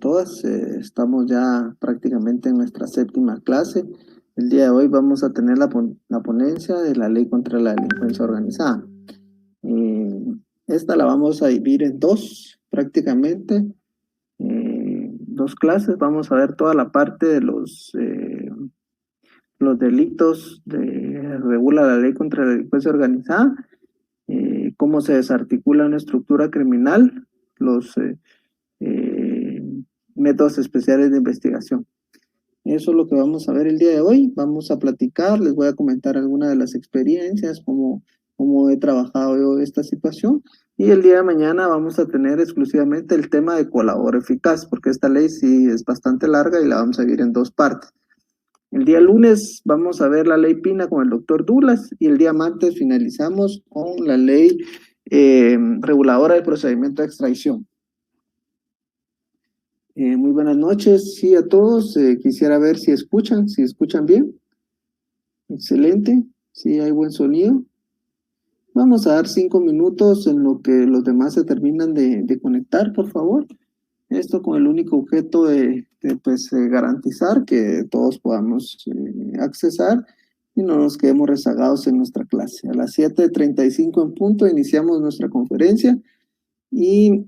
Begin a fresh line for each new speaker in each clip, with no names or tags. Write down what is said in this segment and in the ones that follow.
todas. Estamos ya prácticamente en nuestra séptima clase. El día de hoy vamos a tener la ponencia de la ley contra la delincuencia organizada. Esta la vamos a dividir en dos, prácticamente. Dos clases. Vamos a ver toda la parte de los delitos de regula la ley contra la delincuencia organizada, cómo se desarticula una estructura criminal, los métodos especiales de investigación. Eso es lo que vamos a ver el día de hoy. Vamos a platicar, les voy a comentar algunas de las experiencias, cómo he trabajado yo esta situación. Y el día de mañana vamos a tener exclusivamente el tema de colaborador eficaz, porque esta ley sí es bastante larga y la vamos a dividir en dos partes. El día lunes vamos a ver la ley Pina con el doctor Douglas y el día martes finalizamos con la ley reguladora del procedimiento de extradición. Muy buenas noches, sí, a todos. Quisiera ver si escuchan bien. Excelente, sí, hay buen sonido. Vamos a dar 5 minutos en lo que los demás se terminan de conectar, por favor. Esto con el único objeto de garantizar que todos podamos accesar y no nos quedemos rezagados en nuestra clase. A las 7:35 en punto iniciamos nuestra conferencia y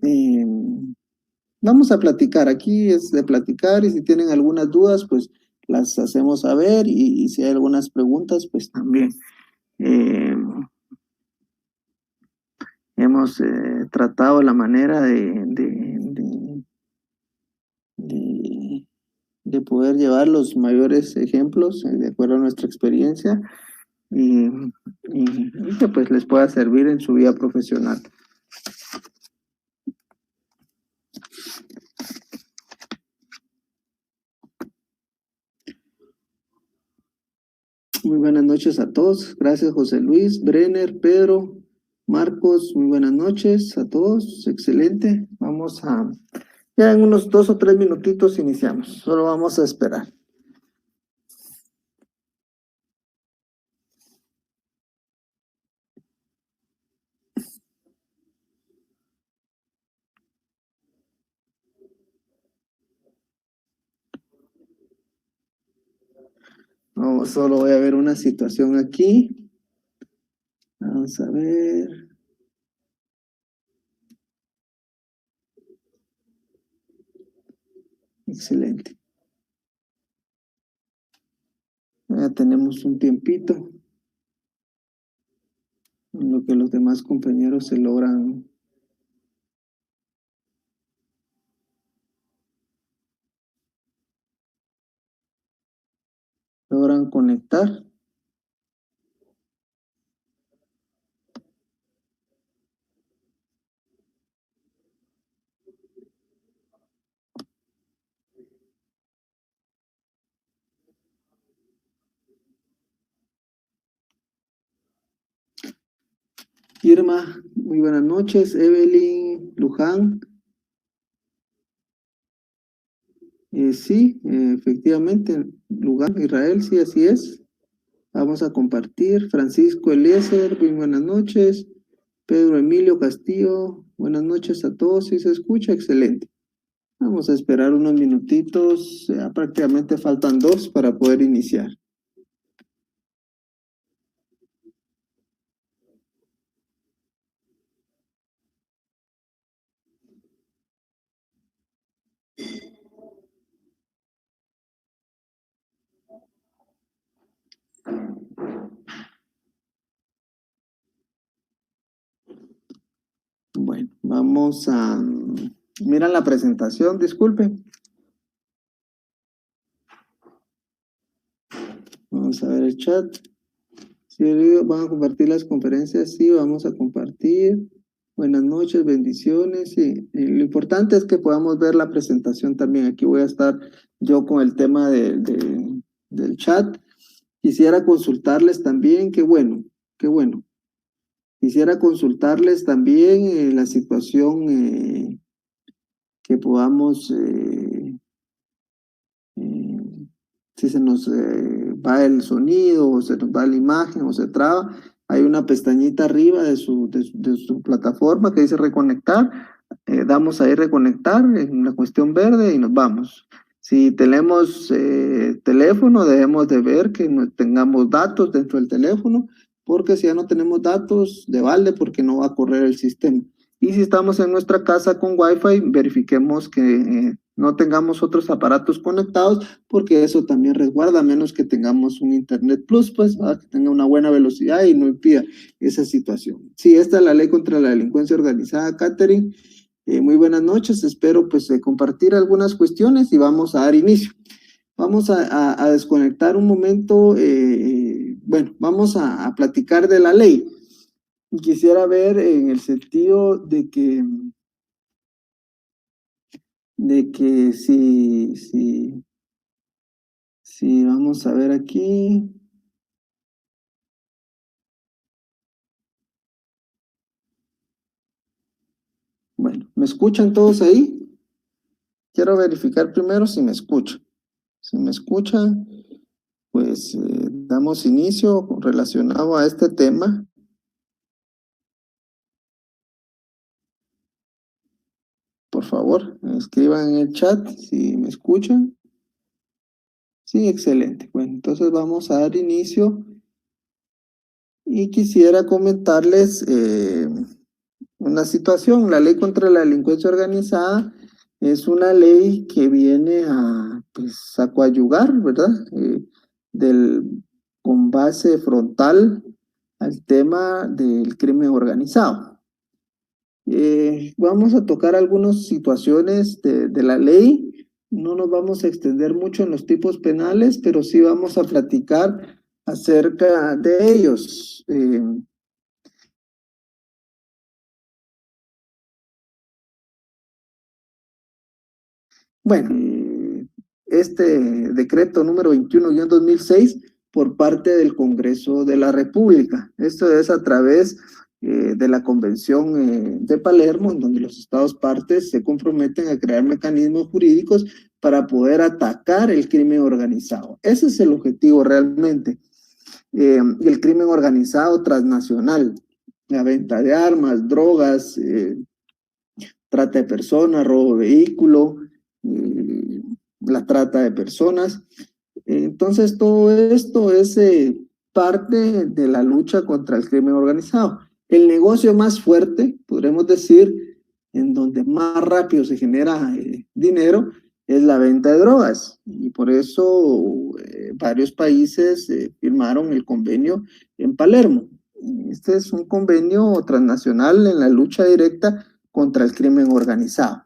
vamos a platicar. Aquí es de platicar y si tienen algunas dudas, pues las hacemos saber y si hay algunas preguntas, pues también. Hemos tratado la manera de poder llevar los mayores ejemplos de acuerdo a nuestra experiencia y que pues les pueda servir en su vida profesional. Muy buenas noches a todos. Gracias José Luis, Brenner, Pedro, Marcos. Muy buenas noches a todos. Excelente. Vamos a... Ya en unos 2 o 3 minutitos iniciamos. Solo vamos a esperar. No, solo voy a ver una situación aquí. Vamos a ver. Excelente. Ya tenemos un tiempito en lo que los demás compañeros se logran conectar. Irma, muy buenas noches. Evelyn, Luján. Sí, efectivamente, Luján, Israel, sí, así es. Vamos a compartir. Francisco Eliezer, muy buenas noches. Pedro Emilio Castillo, buenas noches a todos. ¿Sí se escucha? Excelente. Vamos a esperar unos minutitos. Ya prácticamente faltan 2 para poder iniciar. Bueno, vamos a... Mira la presentación, disculpen. Vamos a ver el chat. ¿Sí, van a compartir las conferencias? Sí, vamos a compartir. Buenas noches, bendiciones. Sí. Lo importante es que podamos ver la presentación también. Aquí voy a estar yo con el tema del chat. Quisiera consultarles también, qué bueno. Quisiera consultarles también la situación que podamos, si se nos va el sonido o se nos va la imagen o se traba, hay una pestañita arriba de su plataforma que dice reconectar. damos ahí reconectar en la cuestión verde y nos vamos. Si tenemos teléfono, debemos de ver que no tengamos datos dentro del teléfono, porque si ya no tenemos datos, de balde, porque no va a correr el sistema. Y si estamos en nuestra casa con Wi-Fi, verifiquemos que no tengamos otros aparatos conectados, porque eso también resguarda, a menos que tengamos un Internet Plus, pues, que tenga una buena velocidad y no impida esa situación. Sí, esta es la ley contra la delincuencia organizada, Catherine. Muy buenas noches, espero pues compartir algunas cuestiones y vamos a dar inicio. Vamos a desconectar un momento, bueno, vamos a platicar de la ley. Quisiera ver en el sentido de que si vamos a ver aquí. Bueno, ¿me escuchan todos ahí? Quiero verificar primero si me escuchan. Si me escuchan, pues damos inicio relacionado a este tema. Por favor, escriban en el chat si me escuchan. Sí, excelente. Bueno, entonces vamos a dar inicio y quisiera comentarles una situación. La ley contra la delincuencia organizada es una ley que viene pues, a coadyuvar, ¿verdad? Con base frontal al tema del crimen organizado. Vamos a tocar algunas situaciones de la ley. No nos vamos a extender mucho en los tipos penales, pero sí vamos a platicar acerca de ellos. Bueno, este decreto número 21-2006 por parte del Congreso de la República. Esto es a través de la Convención de Palermo, en donde los Estados partes se comprometen a crear mecanismos jurídicos para poder atacar el crimen organizado. Ese es el objetivo realmente. El crimen organizado transnacional, la venta de armas, drogas, trata de personas, robo de vehículo, la trata de personas. Entonces, todo esto es parte de la lucha contra el crimen organizado. El negocio más fuerte, podremos decir, en donde más rápido se genera dinero, es la venta de drogas. Y por eso varios países firmaron el convenio en Palermo. Este es un convenio transnacional en la lucha directa contra el crimen organizado.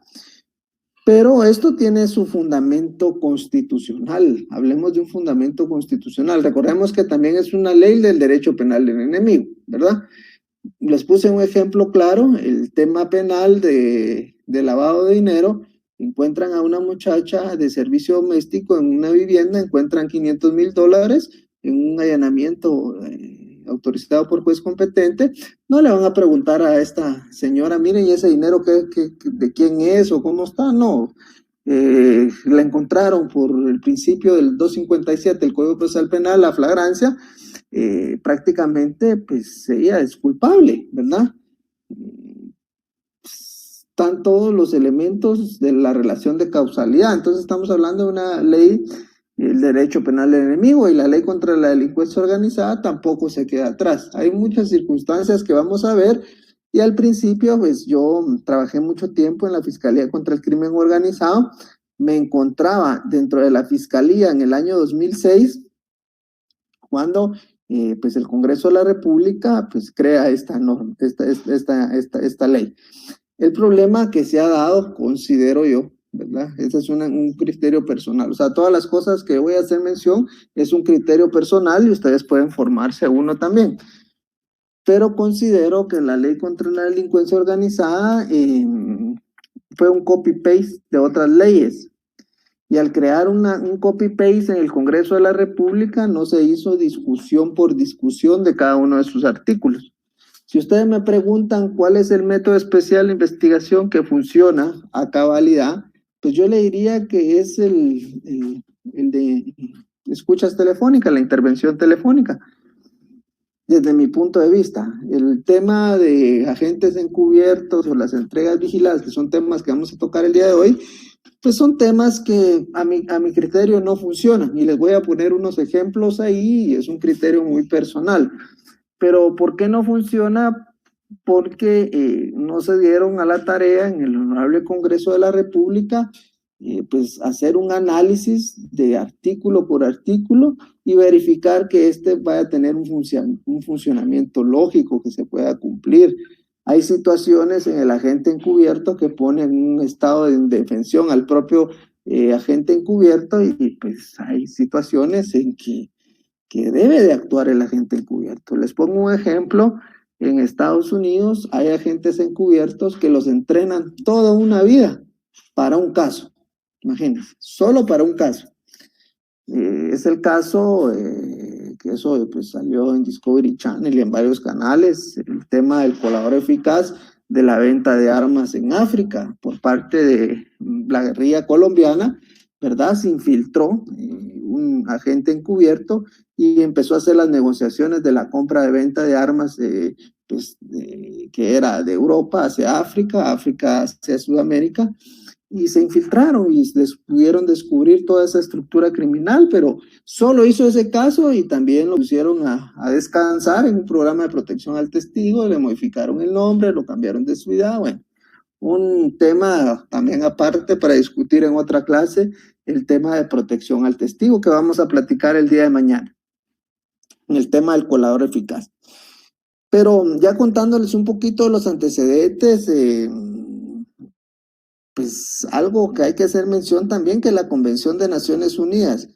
Pero esto tiene su fundamento constitucional. Hablemos de un fundamento constitucional. Recordemos que también es una ley del derecho penal del enemigo, ¿verdad? Les puse un ejemplo claro, el tema penal de lavado de dinero. Encuentran a una muchacha de servicio doméstico en una vivienda, encuentran $500,000 en un allanamiento autorizado por juez competente. No le van a preguntar a esta señora, miren, ¿y ese dinero de quién es o cómo está? No. La encontraron por el principio del 257 del Código Procesal Penal, la flagrancia, prácticamente pues ella es culpable, ¿verdad? Están todos los elementos de la relación de causalidad. Entonces estamos hablando de una ley, el derecho penal del enemigo, y la ley contra la delincuencia organizada tampoco se queda atrás. Hay muchas circunstancias que vamos a ver, y al principio pues yo trabajé mucho tiempo en la Fiscalía contra el Crimen Organizado. Me encontraba dentro de la Fiscalía en el año 2006, cuando pues el Congreso de la República pues crea esta norma, esta ley. El problema que se ha dado, considero yo, ¿verdad? Ese es un criterio personal. O sea, todas las cosas que voy a hacer mención es un criterio personal y ustedes pueden formarse uno también. Pero considero que la ley contra la delincuencia organizada fue un copy-paste de otras leyes. Y al crear un copy-paste en el Congreso de la República, no se hizo discusión por discusión de cada uno de sus artículos. Si ustedes me preguntan cuál es el método especial de investigación que funciona a cabalidad, pues yo le diría que es el de escuchas telefónicas, la intervención telefónica. desde mi punto de vista. El tema de agentes encubiertos o las entregas vigiladas, que son temas que vamos a tocar el día de hoy, pues son temas que a mi criterio no funcionan. Y les voy a poner unos ejemplos ahí, y es un criterio muy personal. Pero ¿por qué no funciona? Porque no se dieron a la tarea en el Honorable Congreso de la República, pues hacer un análisis de artículo por artículo y verificar que este vaya a tener un funcionamiento lógico que se pueda cumplir. Hay situaciones en el agente encubierto que pone en un estado de indefensión al propio agente encubierto y pues hay situaciones en que debe de actuar el agente encubierto. Les pongo un ejemplo. En Estados Unidos hay agentes encubiertos que los entrenan toda una vida para un caso. Imagínense, solo para un caso. Es el caso que eso pues, salió en Discovery Channel y en varios canales, el tema del colador eficaz de la venta de armas en África por parte de la guerrilla colombiana, ¿verdad? Se infiltró un agente encubierto y empezó a hacer las negociaciones de la compra de venta de armas pues, que era de Europa hacia África, África hacia Sudamérica, y se infiltraron y pudieron descubrir toda esa estructura criminal, pero solo hizo ese caso y también lo pusieron a descansar en un programa de protección al testigo, le modificaron el nombre, lo cambiaron de ciudad, bueno, un tema también aparte para discutir en otra clase, el tema de protección al testigo que vamos a platicar el día de mañana, en el tema del colador eficaz. Pero ya contándoles un poquito los antecedentes, pues algo que hay que hacer mención también, que la Convención de Naciones Unidas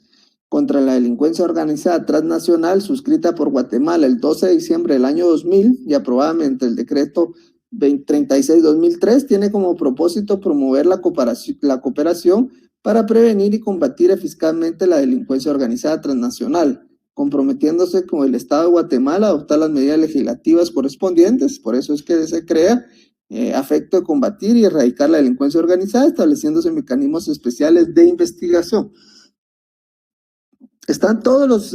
contra la Delincuencia Organizada Transnacional, suscrita por Guatemala el 12 de diciembre del año 2000 y aprobada mediante el decreto 36-2003, tiene como propósito promover la cooperación para prevenir y combatir eficazmente la delincuencia organizada transnacional, comprometiéndose con el Estado de Guatemala a adoptar las medidas legislativas correspondientes. Por eso es que se crea afecto de combatir y erradicar la delincuencia organizada, estableciéndose mecanismos especiales de investigación. Están todos los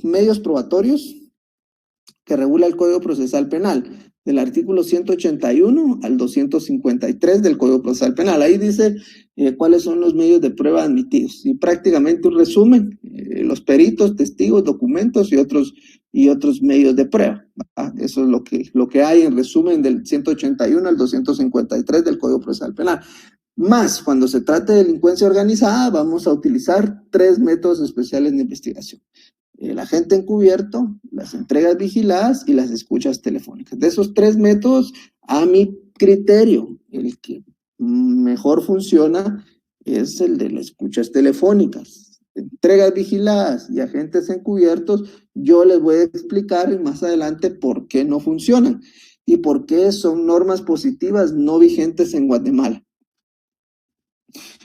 medios probatorios que regula el Código Procesal Penal, del artículo 181 al 253 del Código Procesal Penal. Ahí dice cuáles son los medios de prueba admitidos. Y prácticamente un resumen, los peritos, testigos, documentos y otros medios de prueba. ¿Verdad? Eso es lo que hay en resumen del 181 al 253 del Código Procesal Penal. Más, cuando se trate de delincuencia organizada, vamos a utilizar 3 métodos especiales de investigación. El agente encubierto, las entregas vigiladas y las escuchas telefónicas. De esos 3 métodos, a mi criterio, el que mejor funciona es el de las escuchas telefónicas. Entregas vigiladas y agentes encubiertos, yo les voy a explicar más adelante por qué no funcionan y por qué son normas positivas no vigentes en Guatemala.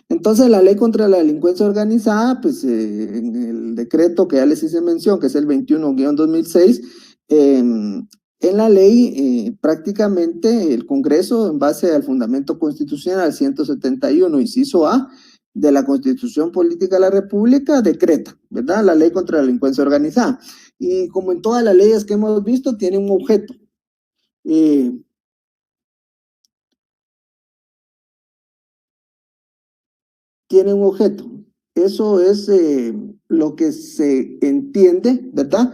Entonces, la ley contra la delincuencia organizada, pues en el decreto que ya les hice mención, que es el 21-2006, en la ley prácticamente el Congreso, en base al fundamento constitucional 171, inciso A, de la Constitución Política de la República, decreta, ¿verdad? La ley contra la delincuencia organizada. Y como en todas las leyes que hemos visto, tiene un objeto. Tiene un objeto. Eso es lo que se entiende, ¿verdad?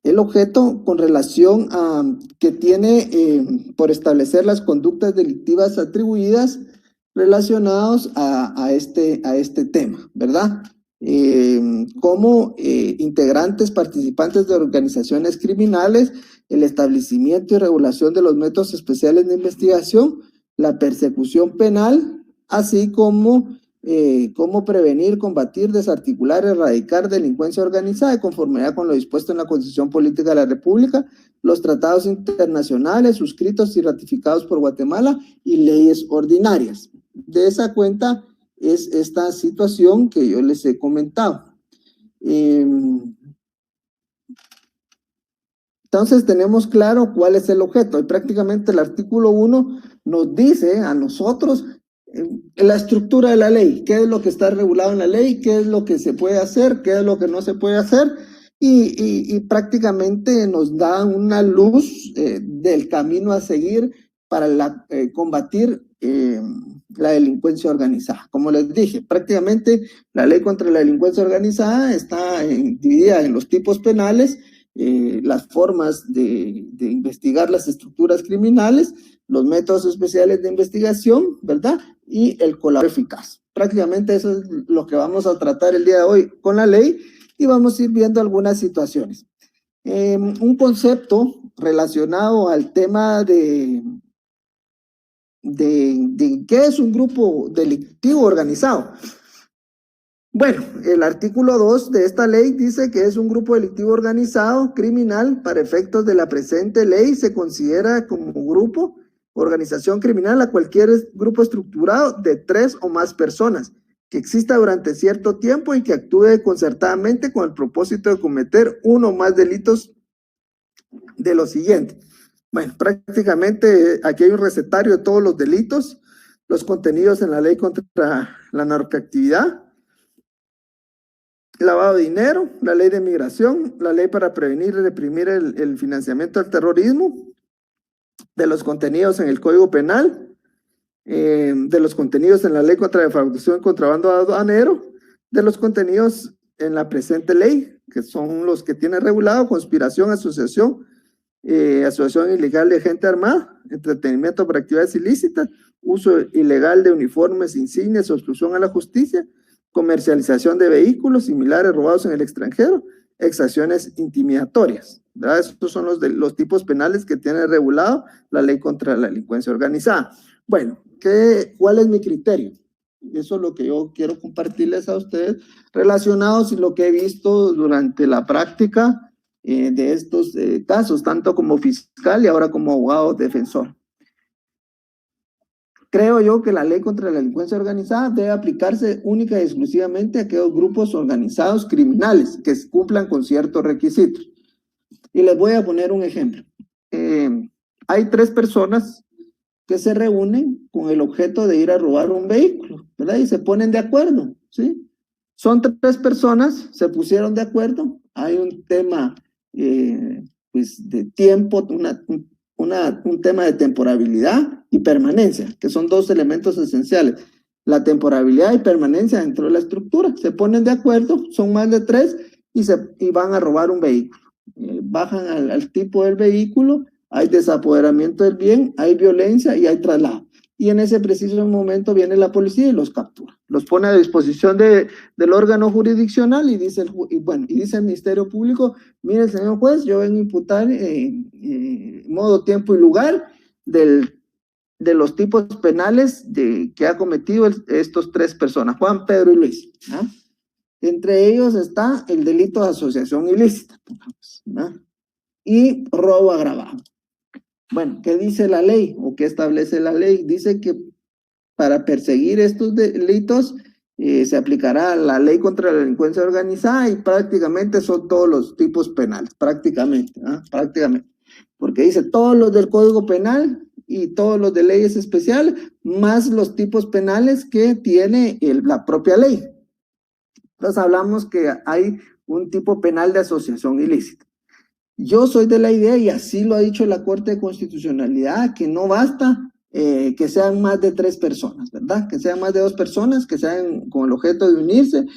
El objeto con relación a que tiene por establecer las conductas delictivas atribuidas relacionados a este tema, ¿verdad? Como integrantes, participantes de organizaciones criminales, el establecimiento y regulación de los métodos especiales de investigación, la persecución penal, así como cómo prevenir, combatir, desarticular, erradicar delincuencia organizada de conformidad con lo dispuesto en la Constitución Política de la República, los tratados internacionales suscritos y ratificados por Guatemala y leyes ordinarias. De esa cuenta es esta situación que yo les he comentado. Entonces tenemos claro cuál es el objeto y prácticamente el artículo 1 nos dice a nosotros la estructura de la ley, qué es lo que está regulado en la ley, qué es lo que se puede hacer, qué es lo que no se puede hacer y prácticamente nos da una luz del camino a seguir para combatir la delincuencia organizada. Como les dije, prácticamente la ley contra la delincuencia organizada está dividida en los tipos penales, las formas de investigar las estructuras criminales, los métodos especiales de investigación, ¿verdad? Y el colaborador eficaz. Prácticamente eso es lo que vamos a tratar el día de hoy con la ley y vamos a ir viendo algunas situaciones. Un concepto relacionado al tema de qué es un grupo delictivo organizado. Bueno, el artículo 2 de esta ley dice que es un grupo delictivo organizado criminal. Para efectos de la presente ley se considera como grupo, organización criminal a cualquier grupo estructurado de 3 o más personas que exista durante cierto tiempo y que actúe concertadamente con el propósito de cometer uno o más delitos de lo siguiente. Bueno, prácticamente aquí hay un recetario de todos los delitos, los contenidos en la ley contra la narcoactividad, lavado de dinero, la ley de migración, la ley para prevenir y reprimir el financiamiento del terrorismo, de los contenidos en el Código Penal, de los contenidos en la ley contra la defraudación y contrabando aduanero, de los contenidos en la presente ley, que son los que tiene regulado conspiración, asociación ilegal de gente armada, entretenimiento para actividades ilícitas, uso ilegal de uniformes, insignias, obstrucción a la justicia, comercialización de vehículos similares robados en el extranjero, exacciones intimidatorias, ¿verdad? Estos son los tipos penales que tiene regulado la ley contra la delincuencia organizada. Bueno, ¿cuál es mi criterio? Eso es lo que yo quiero compartirles a ustedes, relacionados y lo que he visto durante la práctica de estos casos, tanto como fiscal y ahora como abogado defensor. Creo yo que la ley contra la delincuencia organizada debe aplicarse única y exclusivamente a aquellos grupos organizados criminales que cumplan con ciertos requisitos. Y les voy a poner un ejemplo. Hay 3 personas que se reúnen con el objeto de ir a robar un vehículo, ¿verdad? Y se ponen de acuerdo, ¿sí? Son 3 personas, se pusieron de acuerdo, hay un tema pues de tiempo, un tema de temporalidad y permanencia, que son 2 elementos esenciales. La temporalidad y permanencia dentro de la estructura. Se ponen de acuerdo, son más de 3 y van a robar un vehículo. Bajan al tipo del vehículo, hay desapoderamiento del bien, hay violencia y hay traslado. Y en ese preciso momento viene la policía y los captura. Los pone a disposición del órgano jurisdiccional y dice el Ministerio Público, mire, señor juez, yo vengo a imputar modo, tiempo y lugar de los tipos penales que ha cometido estos 3 personas, Juan, Pedro y Luis. ¿Ah? Entre ellos está el delito de asociación ilícita, ¿no? Y robo agravado. Bueno, ¿qué dice la ley o qué establece la ley? Dice que para perseguir estos delitos se aplicará la ley contra la delincuencia organizada y prácticamente son todos los tipos penales, prácticamente, porque dice todos los del Código Penal y todos los de leyes especiales, más los tipos penales que tiene la propia ley. Entonces hablamos que hay un tipo penal de asociación ilícita. Yo soy de la idea, y así lo ha dicho la Corte de Constitucionalidad, que no basta que sean más de 3 personas, ¿verdad? Que sean más de 2 personas, que sean con el objeto de unirse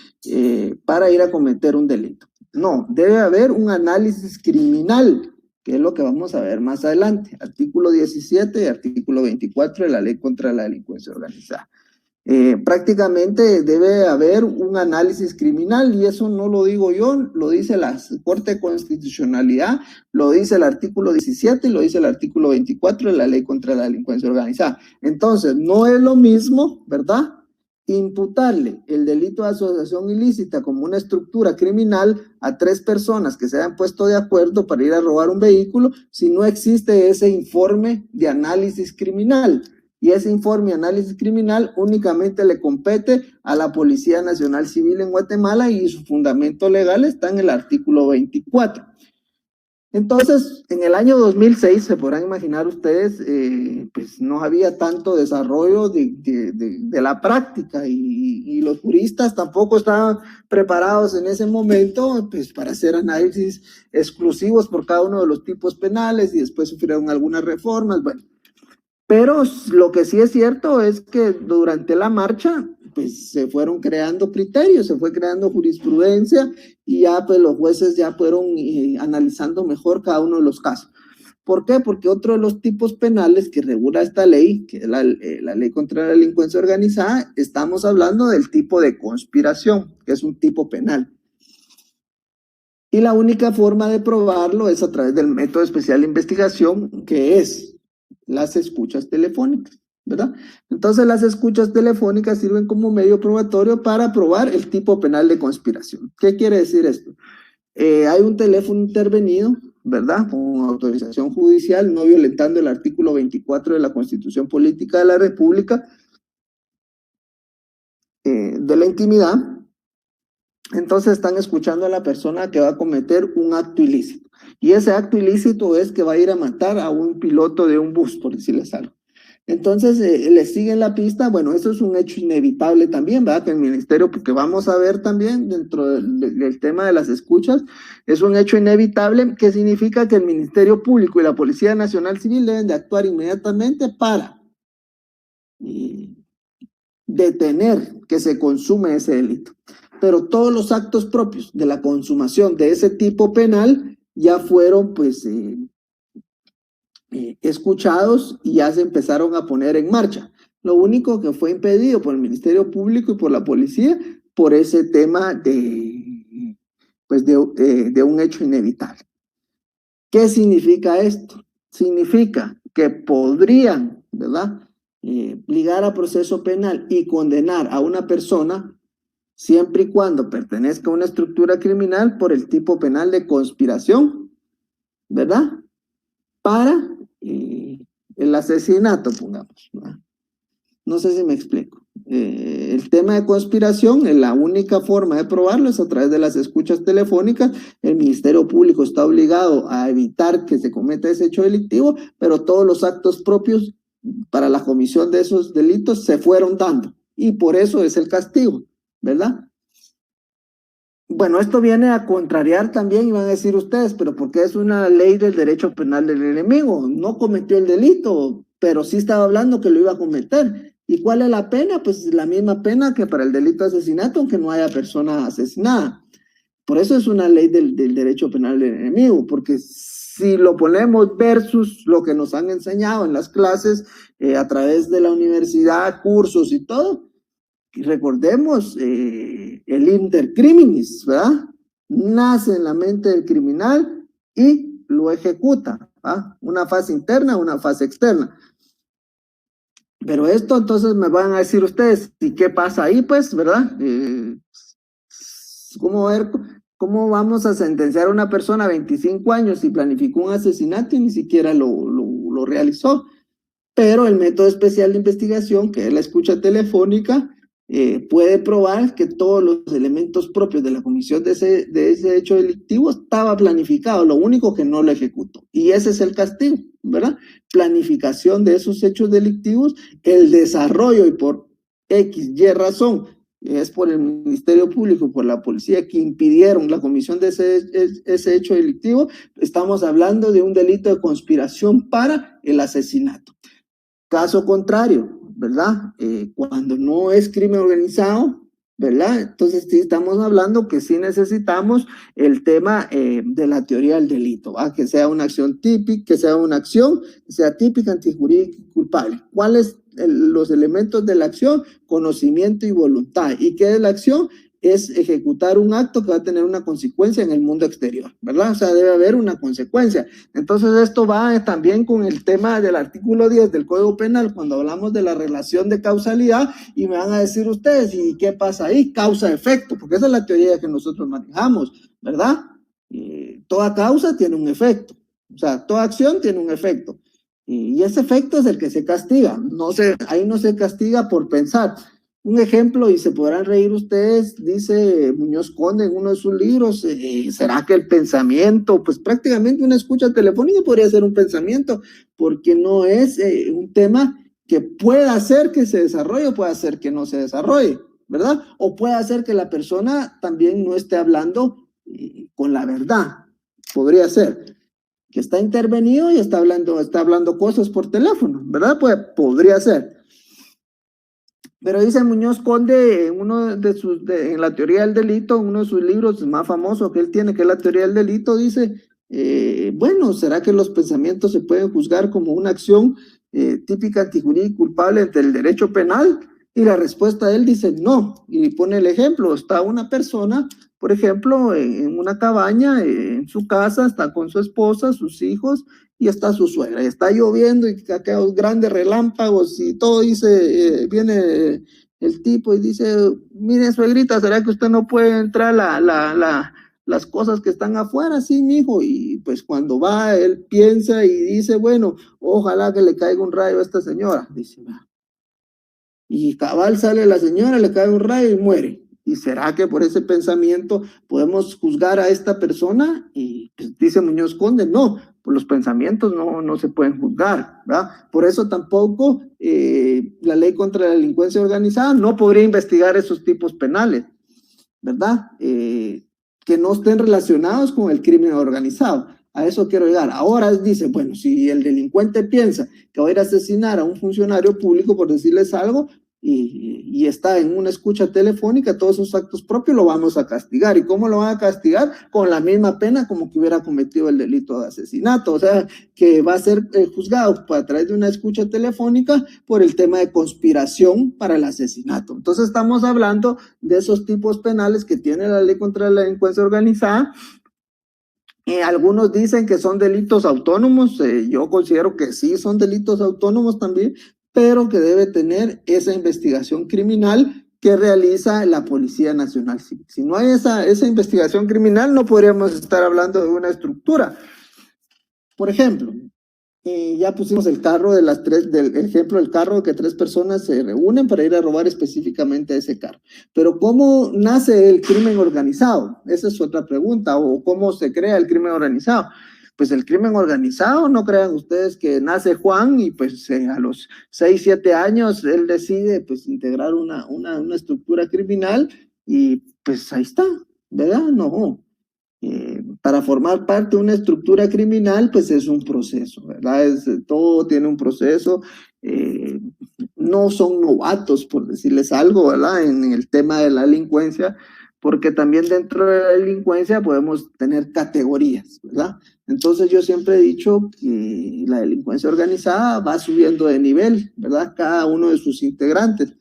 para ir a cometer un delito. No, debe haber un análisis criminal, que es lo que vamos a ver más adelante. Artículo 17 y artículo 24 de la Ley contra la Delincuencia Organizada. Prácticamente debe haber un análisis criminal y eso no lo digo yo, lo dice la Corte de Constitucionalidad, lo dice el artículo 17 y lo dice el artículo 24 de la Ley contra la Delincuencia Organizada. Entonces, no es lo mismo, ¿verdad?, imputarle el delito de asociación ilícita como una estructura criminal a 3 personas que se hayan puesto de acuerdo para ir a robar un vehículo si no existe ese informe de análisis criminal. Y ese informe de análisis criminal únicamente le compete a la Policía Nacional Civil en Guatemala y su fundamento legal está en el artículo 24. Entonces, en el año 2006, se podrán imaginar ustedes, pues no había tanto desarrollo de la práctica y los juristas tampoco estaban preparados en ese momento pues, para hacer análisis exclusivos por cada uno de los tipos penales y después sufrieron algunas reformas, bueno. Pero lo que sí es cierto es que durante la marcha pues se fueron creando criterios, se fue creando jurisprudencia y ya pues los jueces ya fueron analizando mejor cada uno de los casos. ¿Por qué? Porque otro de los tipos penales que regula esta ley, que es la ley contra la delincuencia organizada, estamos hablando del tipo de conspiración, que es un tipo penal. Y la única forma de probarlo es a través del método especial de investigación, que es las escuchas telefónicas, ¿verdad? Entonces las escuchas telefónicas sirven como medio probatorio para probar el tipo penal de conspiración. ¿Qué quiere decir esto? Hay un teléfono intervenido, ¿verdad? Con autorización judicial, no violentando el artículo 24 de la Constitución Política de la República, de la intimidad. Entonces están escuchando a la persona que va a cometer un acto ilícito. Y ese acto ilícito es que va a ir a matar a un piloto de un bus, por decirles algo. Entonces, le siguen la pista. Bueno, eso es un hecho inevitable también, ¿verdad? Que el ministerio, porque vamos a ver también dentro del tema de las escuchas, es un hecho inevitable que significa que el Ministerio Público y la Policía Nacional Civil deben de actuar inmediatamente para detener que se consume ese delito. Pero todos los actos propios de la consumación de ese tipo penal ya fueron pues escuchados y ya se empezaron a poner en marcha. Lo único que fue impedido por el Ministerio Público y por la policía por ese tema pues de un hecho inevitable. ¿Qué significa esto? Significa que podrían, ¿verdad?, ligar a proceso penal y condenar a una persona siempre y cuando pertenezca a una estructura criminal por el tipo penal de conspiración, ¿verdad? Para el asesinato, pongamos, ¿verdad? No sé si me explico. El tema de conspiración, la única forma de probarlo es a través de las escuchas telefónicas. El Ministerio Público está obligado a evitar que se cometa ese hecho delictivo, pero todos los actos propios para la comisión de esos delitos se fueron dando. Y por eso es el castigo, ¿verdad? Bueno, esto viene a contrariar también, y van a decir ustedes, pero ¿por qué es una ley del derecho penal del enemigo? No cometió el delito, pero sí estaba hablando que lo iba a cometer. ¿Y cuál es la pena? Pues la misma pena que para el delito de asesinato, aunque no haya persona asesinada. Por eso es una ley del derecho penal del enemigo, porque si lo ponemos versus lo que nos han enseñado en las clases, a través de la universidad, cursos y todo, recordemos el intercriminis, ¿verdad? Nace en la mente del criminal y lo ejecuta, ¿verdad? Una fase interna, una fase externa. Pero esto entonces me van a decir ustedes, ¿y qué pasa ahí, pues, verdad? ¿Cómo vamos a sentenciar a una persona a 25 años y planificó un asesinato y ni siquiera lo realizó? Pero el método especial de investigación, que es la escucha telefónica, puede probar que todos los elementos propios de la comisión de ese hecho delictivo estaba planificado, lo único que no lo ejecutó. Y ese es el castigo, ¿verdad? Planificación de esos hechos delictivos, el desarrollo y por X, Y razón, es por el Ministerio Público, por la policía que impidieron la comisión de ese hecho delictivo. Estamos hablando de un delito de conspiración para el asesinato. Caso contrario, ¿verdad? Cuando no es crimen organizado, ¿verdad? Entonces sí estamos hablando que sí necesitamos el tema de la teoría del delito, ¿va? Que sea una acción típica, que sea una acción, que sea típica, antijurídica y culpable. ¿Cuáles los elementos de la acción? Conocimiento y voluntad. ¿Y qué es la acción? Es ejecutar un acto que va a tener una consecuencia en el mundo exterior, ¿verdad? O sea, debe haber una consecuencia. Entonces, esto va también con el tema del artículo 10 del Código Penal, cuando hablamos de la relación de causalidad, y me van a decir ustedes, ¿y qué pasa ahí? Causa-efecto, porque esa es la teoría que nosotros manejamos, ¿verdad? Toda causa tiene un efecto, o sea, toda acción tiene un efecto, y ese efecto es el que se castiga, ahí no se castiga por pensar. Un ejemplo, y se podrán reír ustedes, dice Muñoz Conde en uno de sus libros, ¿será que el pensamiento? Pues prácticamente una escucha telefónica podría ser un pensamiento, porque no es un tema que pueda hacer que se desarrolle o puede hacer que no se desarrolle, ¿verdad? O puede hacer que la persona también no esté hablando con la verdad, podría ser que está intervenido y está hablando cosas por teléfono, ¿verdad? Pues podría ser. Pero dice Muñoz Conde en uno de en la teoría del delito, uno de sus libros más famosos que él tiene, que es la teoría del delito, dice, bueno, ¿será que los pensamientos se pueden juzgar como una acción típica, antijurídica, culpable ante el derecho penal? Y la respuesta de él dice no, y pone el ejemplo, está una persona, por ejemplo, en una cabaña, en su casa, está con su esposa, sus hijos, y está su suegra, y está lloviendo y aquellos grandes relámpagos y todo, dice, viene el tipo y dice, mire suegrita, ¿será que usted no puede entrar las cosas que están afuera? Sí, mijo, y pues cuando va, él piensa y dice, bueno, ojalá que le caiga un rayo a esta señora, dice, va. Y cabal sale la señora, le cae un rayo y muere. ¿Y será que por ese pensamiento podemos juzgar a esta persona? Y pues, dice Muñoz Conde, no, por los pensamientos no se pueden juzgar, ¿verdad? Por eso tampoco la ley contra la delincuencia organizada no podría investigar esos tipos penales, ¿verdad? Que no estén relacionados con el crimen organizado. A eso quiero llegar. Ahora dice, bueno, si el delincuente piensa que va a ir a asesinar a un funcionario público por decirles algo y está en una escucha telefónica, todos esos actos propios lo vamos a castigar. ¿Y cómo lo van a castigar? Con la misma pena como que hubiera cometido el delito de asesinato. O sea, que va a ser juzgado a través de una escucha telefónica por el tema de conspiración para el asesinato. Entonces estamos hablando de esos tipos penales que tiene la ley contra la delincuencia organizada. Algunos dicen que son delitos autónomos, yo considero que sí son delitos autónomos también, pero que debe tener esa investigación criminal que realiza la Policía Nacional Civil. Si no hay esa investigación criminal, no podríamos estar hablando de una estructura. Por ejemplo, ya pusimos el carro de las tres, del ejemplo del carro que 3 personas se reúnen para ir a robar específicamente ese carro. Pero ¿cómo nace el crimen organizado? Esa es otra pregunta. ¿O cómo se crea el crimen organizado? Pues el crimen organizado, no crean ustedes que nace Juan y pues a los 6, 7 años él decide pues integrar una estructura criminal y pues ahí está, ¿verdad? No. Para formar parte de una estructura criminal, pues es un proceso, ¿verdad? Todo tiene un proceso. No son novatos, por decirles algo, ¿verdad? En el tema de la delincuencia, porque también dentro de la delincuencia podemos tener categorías, ¿verdad? Entonces yo siempre he dicho que la delincuencia organizada va subiendo de nivel, ¿verdad? Cada uno de sus integrantes.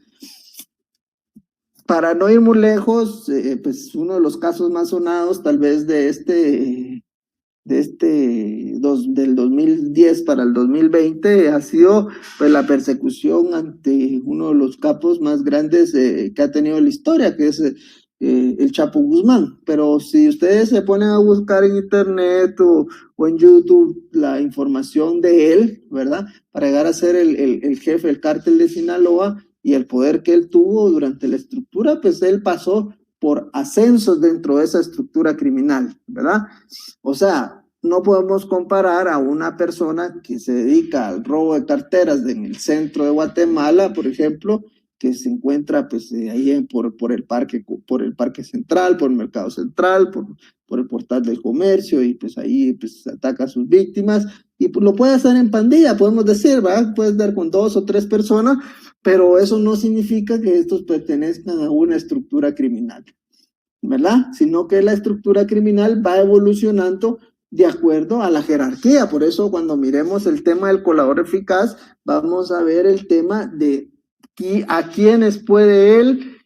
Para no ir muy lejos, pues uno de los casos más sonados tal vez del 2010 para el 2020 ha sido pues la persecución ante uno de los capos más grandes que ha tenido la historia, que es el Chapo Guzmán. Pero si ustedes se ponen a buscar en internet o en YouTube la información de él, ¿verdad? Para llegar a ser el jefe del cártel de Sinaloa y el poder que él tuvo durante la estructura, pues él pasó por ascensos dentro de esa estructura criminal, ¿verdad? O sea, no podemos comparar a una persona que se dedica al robo de carteras en el centro de Guatemala, por ejemplo, que se encuentra pues ahí por el parque central, por el mercado central, por el portal del comercio, y pues ahí pues ataca a sus víctimas, y pues lo puede hacer en pandilla, podemos decir, ¿verdad? Puedes dar con 2 o 3 personas, pero eso no significa que estos pertenezcan a una estructura criminal, ¿verdad? Sino que la estructura criminal va evolucionando de acuerdo a la jerarquía. Por eso cuando miremos el tema del colador eficaz, vamos a ver el tema de a quiénes puede él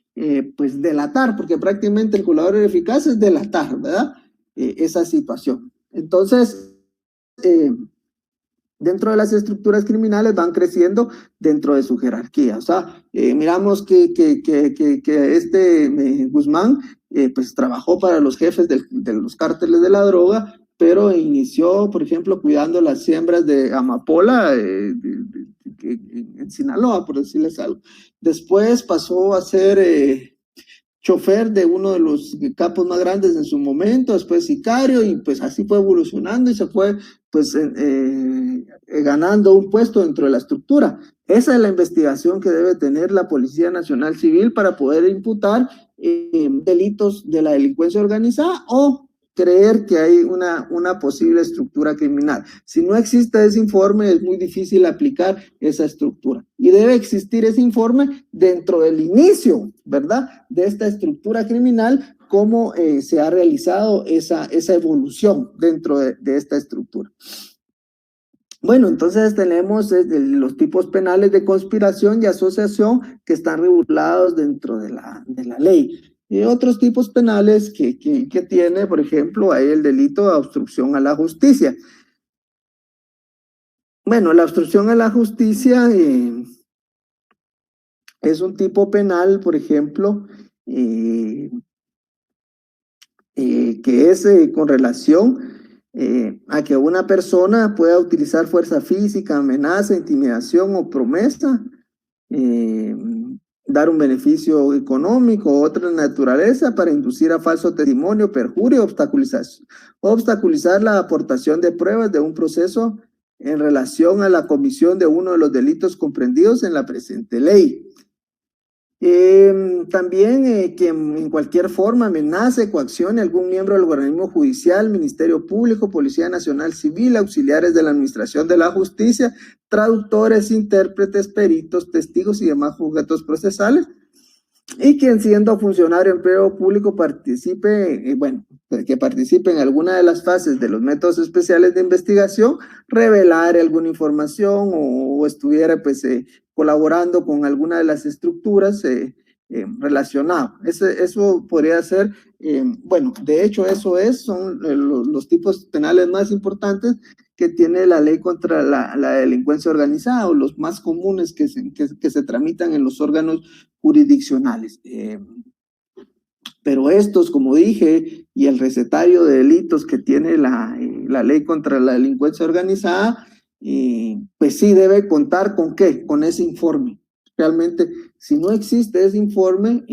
pues delatar, porque prácticamente el colador eficaz es delatar, ¿verdad? Esa situación. Entonces, dentro de las estructuras criminales van creciendo dentro de su jerarquía. O sea, miramos que Guzmán pues trabajó para los jefes de los cárteles de la droga, pero inició, por ejemplo, cuidando las siembras de amapola, en Sinaloa, por decirles algo. Después pasó a ser chofer de uno de los capos más grandes en su momento, después sicario, y pues así fue evolucionando y se fue pues ganando un puesto dentro de la estructura. Esa es la investigación que debe tener la Policía Nacional Civil para poder imputar delitos de la delincuencia organizada o creer que hay una posible estructura criminal. Si no existe ese informe, es muy difícil aplicar esa estructura. Y debe existir ese informe dentro del inicio, ¿verdad?, de esta estructura criminal, cómo se ha realizado esa evolución dentro de esta estructura. Bueno, entonces tenemos los tipos penales de conspiración y asociación que están regulados dentro de la ley. Y otros tipos penales que tiene, por ejemplo, hay el delito de obstrucción a la justicia. Bueno, la obstrucción a la justicia es un tipo penal, por ejemplo, que es con relación a que una persona pueda utilizar fuerza física, amenaza, intimidación o promesa, dar un beneficio económico o otra naturaleza para inducir a falso testimonio, perjurio, obstaculizar la aportación de pruebas de un proceso en relación a la comisión de uno de los delitos comprendidos en la presente ley. También que en cualquier forma amenace, coaccione a algún miembro del organismo judicial, Ministerio Público, Policía Nacional Civil, auxiliares de la Administración de la Justicia, traductores, intérpretes, peritos, testigos y demás sujetos procesales, y quien siendo funcionario de empleo público participe, que participe en alguna de las fases de los métodos especiales de investigación, revelar alguna información o estuviera pues colaborando con alguna de las estructuras relacionadas. Eso podría ser, de hecho son los tipos penales más importantes que tiene la ley contra la delincuencia organizada, o los más comunes que se tramitan en los órganos jurisdiccionales. Pero estos, como dije, y el recetario de delitos que tiene la ley contra la delincuencia organizada, pues sí debe contar con ¿qué? Con ese informe. Realmente, si no existe ese informe,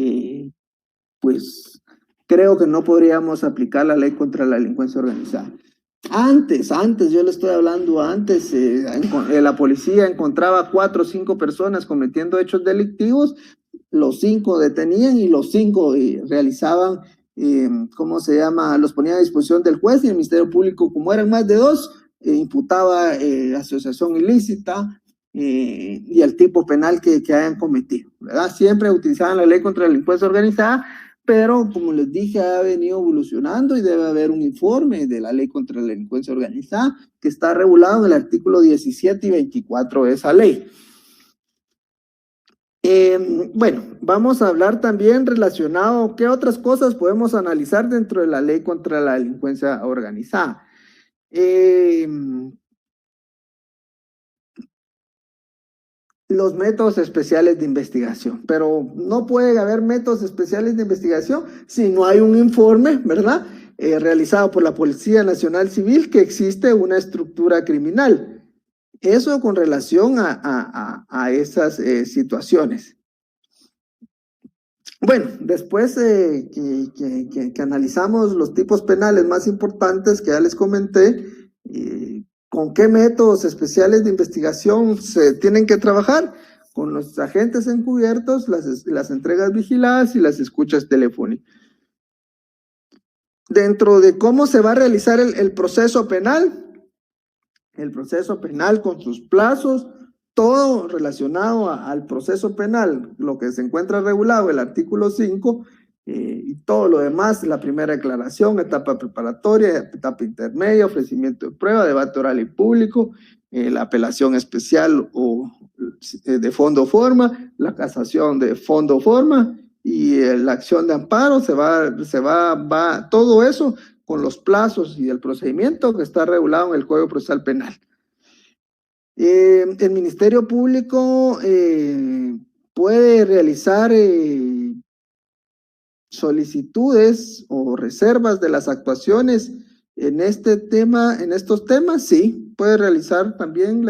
pues creo que no podríamos aplicar la ley contra la delincuencia organizada. Antes, yo le estoy hablando antes, la policía encontraba 4 o 5 personas cometiendo hechos delictivos, los 5 detenían y los 5 realizaban, los ponían a disposición del juez, y el Ministerio Público, como eran más de 2, imputaba asociación ilícita y el tipo penal que hayan cometido, ¿verdad? Siempre utilizaban la ley contra la delincuencia organizada, pero como les dije, ha venido evolucionando y debe haber un informe de la ley contra la delincuencia organizada que está regulado en el artículo 17 y 24 de esa ley. Vamos a hablar también relacionado, ¿qué otras cosas podemos analizar dentro de la ley contra la delincuencia organizada? Los métodos especiales de investigación, pero no puede haber métodos especiales de investigación si no hay un informe, ¿verdad?, realizado por la Policía Nacional Civil que existe una estructura criminal. Eso con relación a esas situaciones. Bueno, después que analizamos los tipos penales más importantes que ya les comenté, ¿con qué métodos especiales de investigación se tienen que trabajar? Con los agentes encubiertos, las entregas vigiladas y las escuchas telefónicas. Dentro de cómo se va a realizar el proceso penal con sus plazos, todo relacionado al proceso penal, lo que se encuentra regulado el artículo 5, y todo lo demás, la primera declaración, etapa preparatoria, etapa intermedia, ofrecimiento de prueba, debate oral y público, la apelación especial o de fondo forma, la casación de fondo forma y la acción de amparo, va todo eso con los plazos y el procedimiento que está regulado en el Código Procesal Penal. El Ministerio Público puede realizar solicitudes o reservas de las actuaciones en estos temas, sí, puede realizar también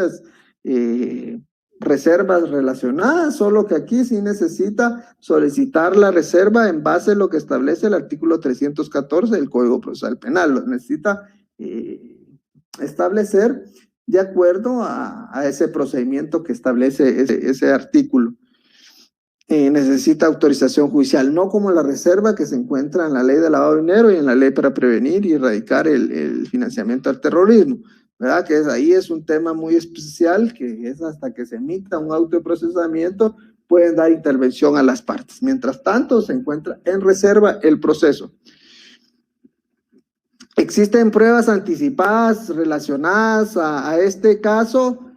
reservas relacionadas, solo que aquí sí necesita solicitar la reserva en base a lo que establece el artículo 314 del Código Procesal Penal. Lo necesita establecer de acuerdo a ese procedimiento que establece ese artículo. Necesita autorización judicial, no como la reserva que se encuentra en la ley de lavado de dinero y en la ley para prevenir y erradicar el financiamiento al terrorismo, ¿verdad? Que ahí es un tema muy especial, que es hasta que se emita un auto de procesamiento, pueden dar intervención a las partes. Mientras tanto, se encuentra en reserva el proceso. ¿Existen pruebas anticipadas relacionadas a este caso?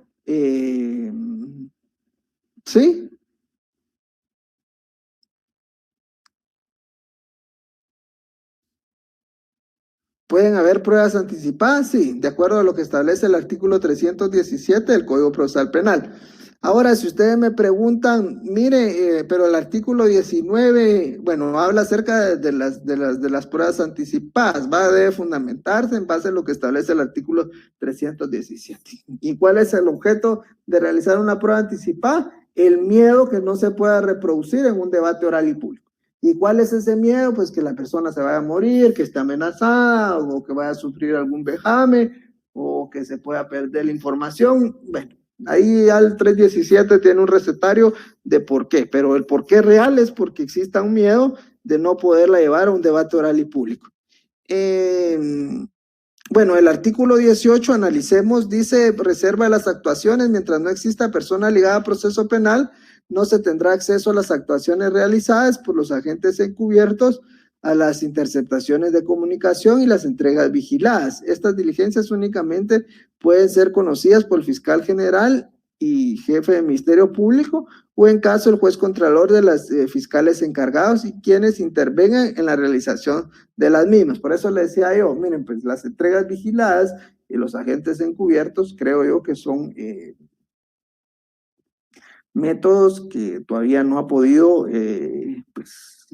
Sí. ¿Pueden haber pruebas anticipadas? Sí, de acuerdo a lo que establece el artículo 317 del Código Procesal Penal. Ahora, si ustedes me preguntan, mire, pero el artículo 19, bueno, habla acerca de las pruebas anticipadas, debe fundamentarse en base a lo que establece el artículo 317. ¿Y cuál es el objeto de realizar una prueba anticipada? El miedo que no se pueda reproducir en un debate oral y público. ¿Y cuál es ese miedo? Pues que la persona se vaya a morir, que esté amenazada, o que vaya a sufrir algún vejame, o que se pueda perder la información. Bueno, ahí al 317 tiene un recetario de por qué, pero el por qué real es porque exista un miedo de no poderla llevar a un debate oral y público. Bueno, el artículo 18, analicemos, dice, reserva las actuaciones mientras no exista persona ligada a proceso penal, no se tendrá acceso a las actuaciones realizadas por los agentes encubiertos, a las interceptaciones de comunicación y las entregas vigiladas. Estas diligencias únicamente pueden ser conocidas por el fiscal general y jefe de Ministerio Público, o en caso el juez contralor de las fiscales encargados y quienes intervengan en la realización de las mismas. Por eso le decía yo, miren, pues las entregas vigiladas y los agentes encubiertos, creo yo que son métodos que todavía no ha podido, pues,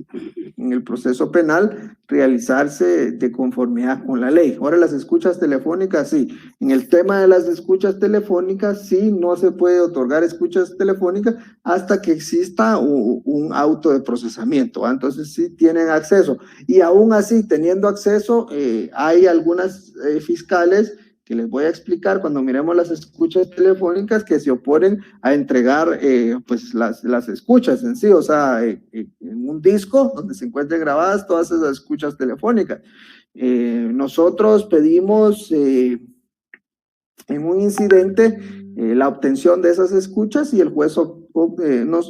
en el proceso penal realizarse de conformidad con la ley. Ahora las escuchas telefónicas, sí. En el tema de las escuchas telefónicas, sí, no se puede otorgar escuchas telefónicas hasta que exista un auto de procesamiento. Entonces sí tienen acceso. Y aún así, teniendo acceso, hay algunas fiscales que les voy a explicar cuando miremos las escuchas telefónicas que se oponen a entregar pues las escuchas en sí, o sea, en un disco donde se encuentren grabadas todas esas escuchas telefónicas. Nosotros pedimos en un incidente la obtención de esas escuchas y el juez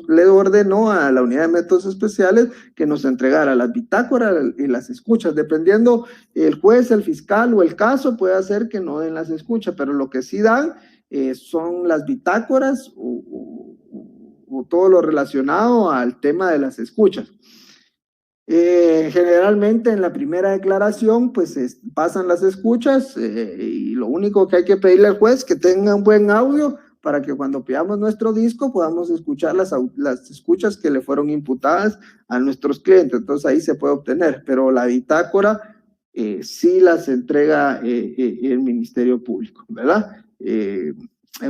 le ordenó a la unidad de métodos especiales que nos entregara las bitácoras y las escuchas, dependiendo el juez, el fiscal o el caso, puede hacer que no den las escuchas, pero lo que sí dan son las bitácoras o todo lo relacionado al tema de las escuchas. Generalmente en la primera declaración pues pasan las escuchas y lo único que hay que pedirle al juez que tenga un buen audio para que cuando pidamos nuestro disco podamos escuchar las escuchas que le fueron imputadas a nuestros clientes. Entonces ahí se puede obtener, pero la bitácora sí las entrega el Ministerio Público, ¿verdad? En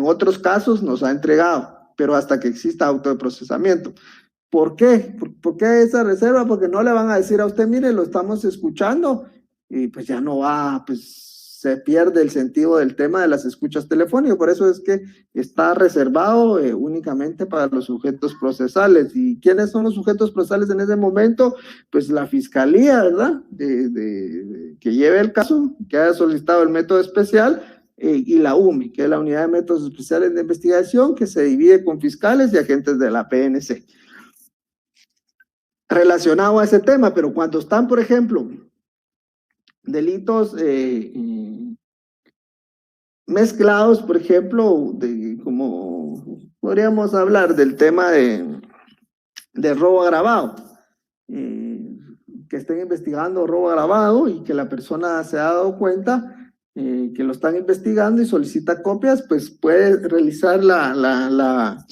otros casos nos ha entregado, pero hasta que exista auto de procesamiento. ¿Por qué? ¿Por qué esa reserva? Porque no le van a decir a usted, mire, lo estamos escuchando y pues ya no va, pues se pierde el sentido del tema de las escuchas telefónicas. Por eso es que está reservado únicamente para los sujetos procesales. ¿Y quiénes son los sujetos procesales en ese momento? Pues la fiscalía, ¿verdad? Que lleve el caso, que haya solicitado el método especial, y la UMI, que es la Unidad de Métodos Especiales de Investigación, que se divide con fiscales y agentes de la PNC. Relacionado a ese tema, pero cuando están, por ejemplo, delitos mezclados, por ejemplo, como podríamos hablar del tema de robo agravado, que estén investigando robo agravado y que la persona se ha dado cuenta que lo están investigando y solicita copias, pues puede realizar la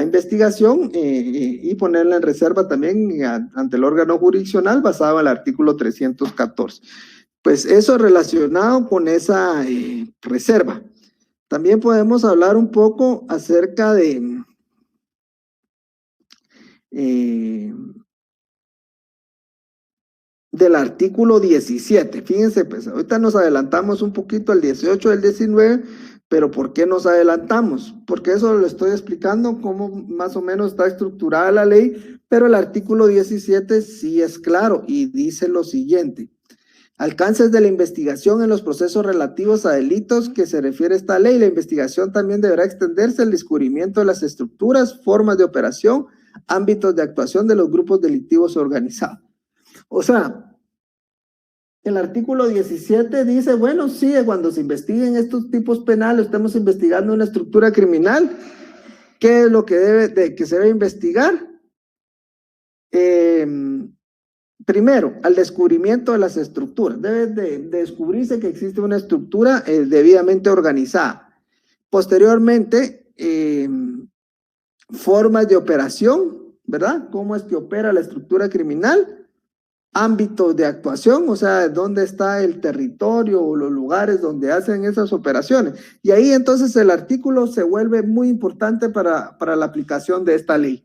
investigación y ponerla en reserva también ante el órgano jurisdiccional basado en el artículo 314. Pues eso relacionado con esa reserva. También podemos hablar un poco acerca del artículo 17. Fíjense, pues ahorita nos adelantamos un poquito al 18 del 19, pero ¿por qué nos adelantamos? Porque eso lo estoy explicando cómo más o menos está estructurada la ley, pero el artículo 17 sí es claro y dice lo siguiente. Alcances de la investigación en los procesos relativos a delitos que se refiere a esta ley. La investigación también deberá extenderse al descubrimiento de las estructuras, formas de operación, ámbitos de actuación de los grupos delictivos organizados. O sea, el artículo 17 dice, bueno, sí, cuando se investiguen estos tipos penales, estamos investigando una estructura criminal, ¿qué es lo que que se debe investigar? Primero, al descubrimiento de las estructuras. Debe de descubrirse que existe una estructura debidamente organizada. Posteriormente, formas de operación, ¿verdad? ¿Cómo es que opera la estructura criminal? Ámbitos de actuación, o sea, dónde está el territorio o los lugares donde hacen esas operaciones. Y ahí entonces el artículo se vuelve muy importante para la aplicación de esta ley.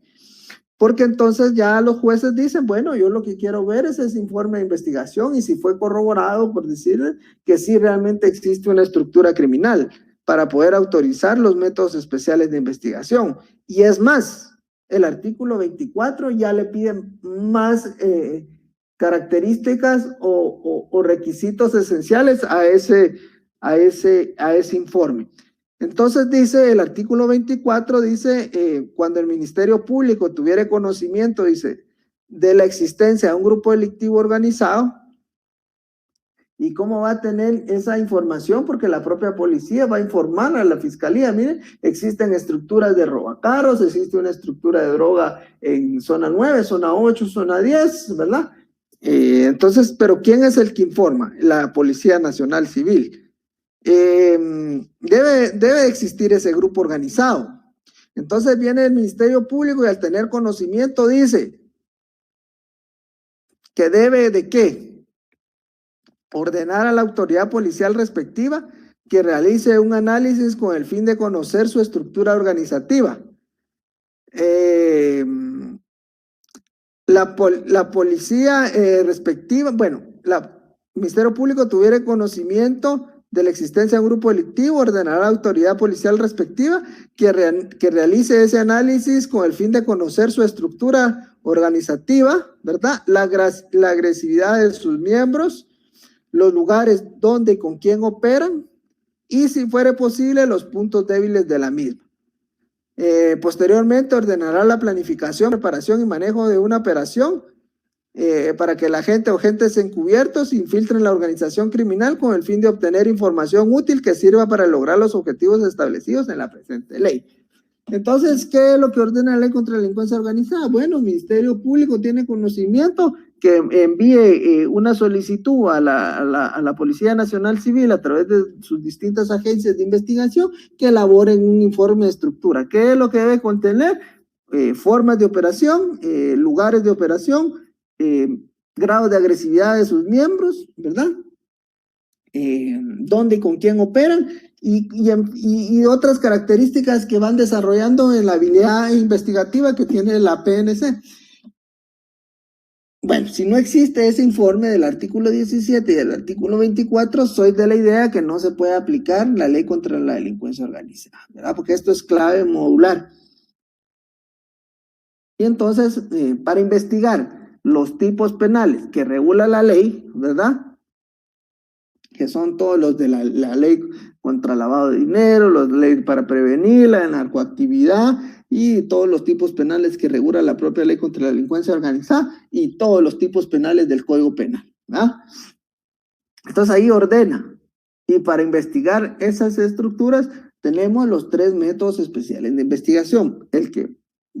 Porque entonces ya los jueces dicen, bueno, yo lo que quiero ver es ese informe de investigación y si fue corroborado, por decir que sí realmente existe una estructura criminal para poder autorizar los métodos especiales de investigación. Y es más, el artículo 24 ya le piden más características o requisitos esenciales a ese informe. Entonces dice el artículo 24, dice, cuando el Ministerio Público tuviera conocimiento, dice, de la existencia de un grupo delictivo organizado, ¿y cómo va a tener esa información? Porque la propia policía va a informar a la fiscalía, miren, existen estructuras de robacarros, existe una estructura de droga en zona 9, zona 8, zona 10, ¿verdad? Entonces, pero ¿quién es el que informa? La Policía Nacional Civil. Debe existir ese grupo organizado. Entonces viene el Ministerio Público y al tener conocimiento dice que debe de qué? Ordenar a la autoridad policial respectiva que realice un análisis con el fin de conocer su estructura organizativa. La policía respectiva, bueno, el Ministerio Público tuviera conocimiento de la existencia de un grupo delictivo, ordenará a la autoridad policial respectiva que realice ese análisis con el fin de conocer su estructura organizativa, ¿verdad? La agresividad de sus miembros, los lugares donde y con quién operan y, si fuere posible, los puntos débiles de la misma. Posteriormente ordenará la planificación, preparación y manejo de una operación para que la gente o agentes encubiertos infiltren la organización criminal con el fin de obtener información útil que sirva para lograr los objetivos establecidos en la presente ley. Entonces, ¿qué es lo que ordena la ley contra la delincuencia organizada? Bueno, el Ministerio Público tiene conocimiento que envíe una solicitud a la Policía Nacional Civil a través de sus distintas agencias de investigación que elaboren un informe de estructura. ¿Qué es lo que debe contener? Formas de operación, lugares de operación, grado de agresividad de sus miembros, ¿verdad? Dónde y con quién operan y otras características que van desarrollando en la habilidad investigativa que tiene la PNC. Bueno, si no existe ese informe del artículo 17 y del artículo 24, soy de la idea que no se puede aplicar la ley contra la delincuencia organizada, ¿verdad? Porque esto es clave modular. Y entonces, para investigar los tipos penales que regula la ley, ¿verdad? Que son todos los de la ley contra lavado de dinero, los leyes para prevenir la narcoactividad y todos los tipos penales que regula la propia ley contra la delincuencia organizada y todos los tipos penales del Código Penal, ¿verdad? Entonces ahí ordena. Y para investigar esas estructuras tenemos los 3 métodos especiales de investigación. El que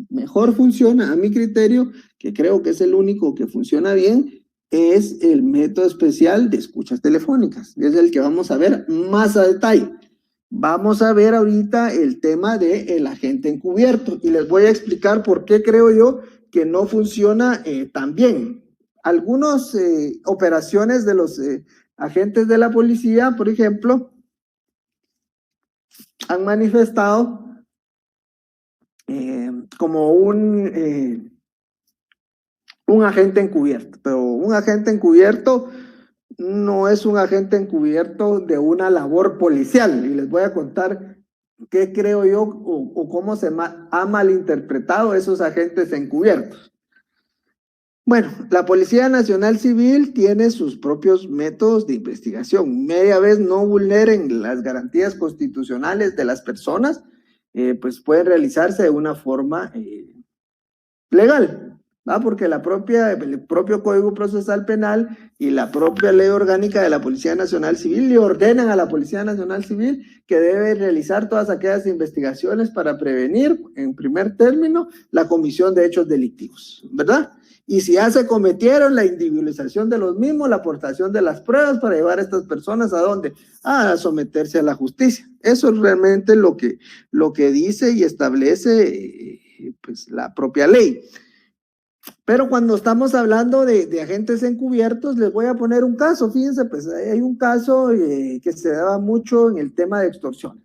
mejor funciona, a mi criterio, que creo que es el único que funciona bien, es el método especial de escuchas telefónicas. Es el que vamos a ver más a detalle. Vamos a ver ahorita el tema del agente encubierto y les voy a explicar por qué creo yo que no funciona tan bien. Algunas operaciones de los agentes de la policía, por ejemplo, han manifestado como un agente encubierto, pero un agente encubierto no es un agente encubierto de una labor policial. Y les voy a contar qué creo yo o cómo se ha malinterpretado esos agentes encubiertos. Bueno, la Policía Nacional Civil tiene sus propios métodos de investigación. Media vez no vulneren las garantías constitucionales de las personas, pues pueden realizarse de una forma legal, ¿va? Porque el propio Código Procesal Penal y la propia Ley Orgánica de la Policía Nacional Civil le ordenan a la Policía Nacional Civil que debe realizar todas aquellas investigaciones para prevenir, en primer término, la comisión de hechos delictivos, ¿verdad? Y si ya se cometieron, la individualización de los mismos, la aportación de las pruebas para llevar a estas personas ¿a dónde? A someterse a la justicia. Eso es realmente lo que dice y establece pues, la propia ley. Pero cuando estamos hablando de agentes encubiertos, les voy a poner un caso. Fíjense, pues hay un caso que se daba mucho en el tema de extorsión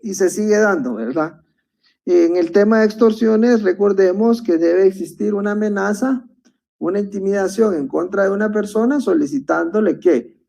y se sigue dando, ¿verdad? En el tema de extorsiones, recordemos que debe existir una amenaza, una intimidación en contra de una persona solicitándole que,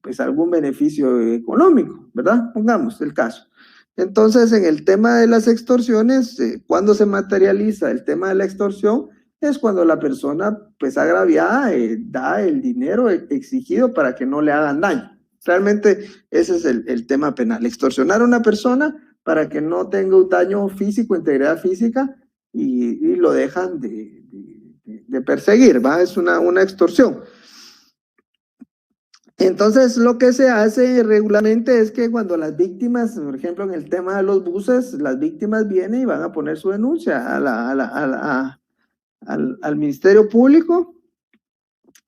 pues algún beneficio económico, ¿verdad? Pongamos el caso. Entonces, en el tema de las extorsiones, cuando se materializa el tema de la extorsión, es cuando la persona, pues agraviada, da el dinero exigido para que no le hagan daño. Realmente ese es el tema penal, extorsionar a una persona para que no tenga un daño físico, integridad física, y lo dejan de perseguir, ¿va? Es una extorsión. Entonces, lo que se hace regularmente es que cuando las víctimas, por ejemplo, en el tema de los buses, las víctimas vienen y van a poner su denuncia al Ministerio Público.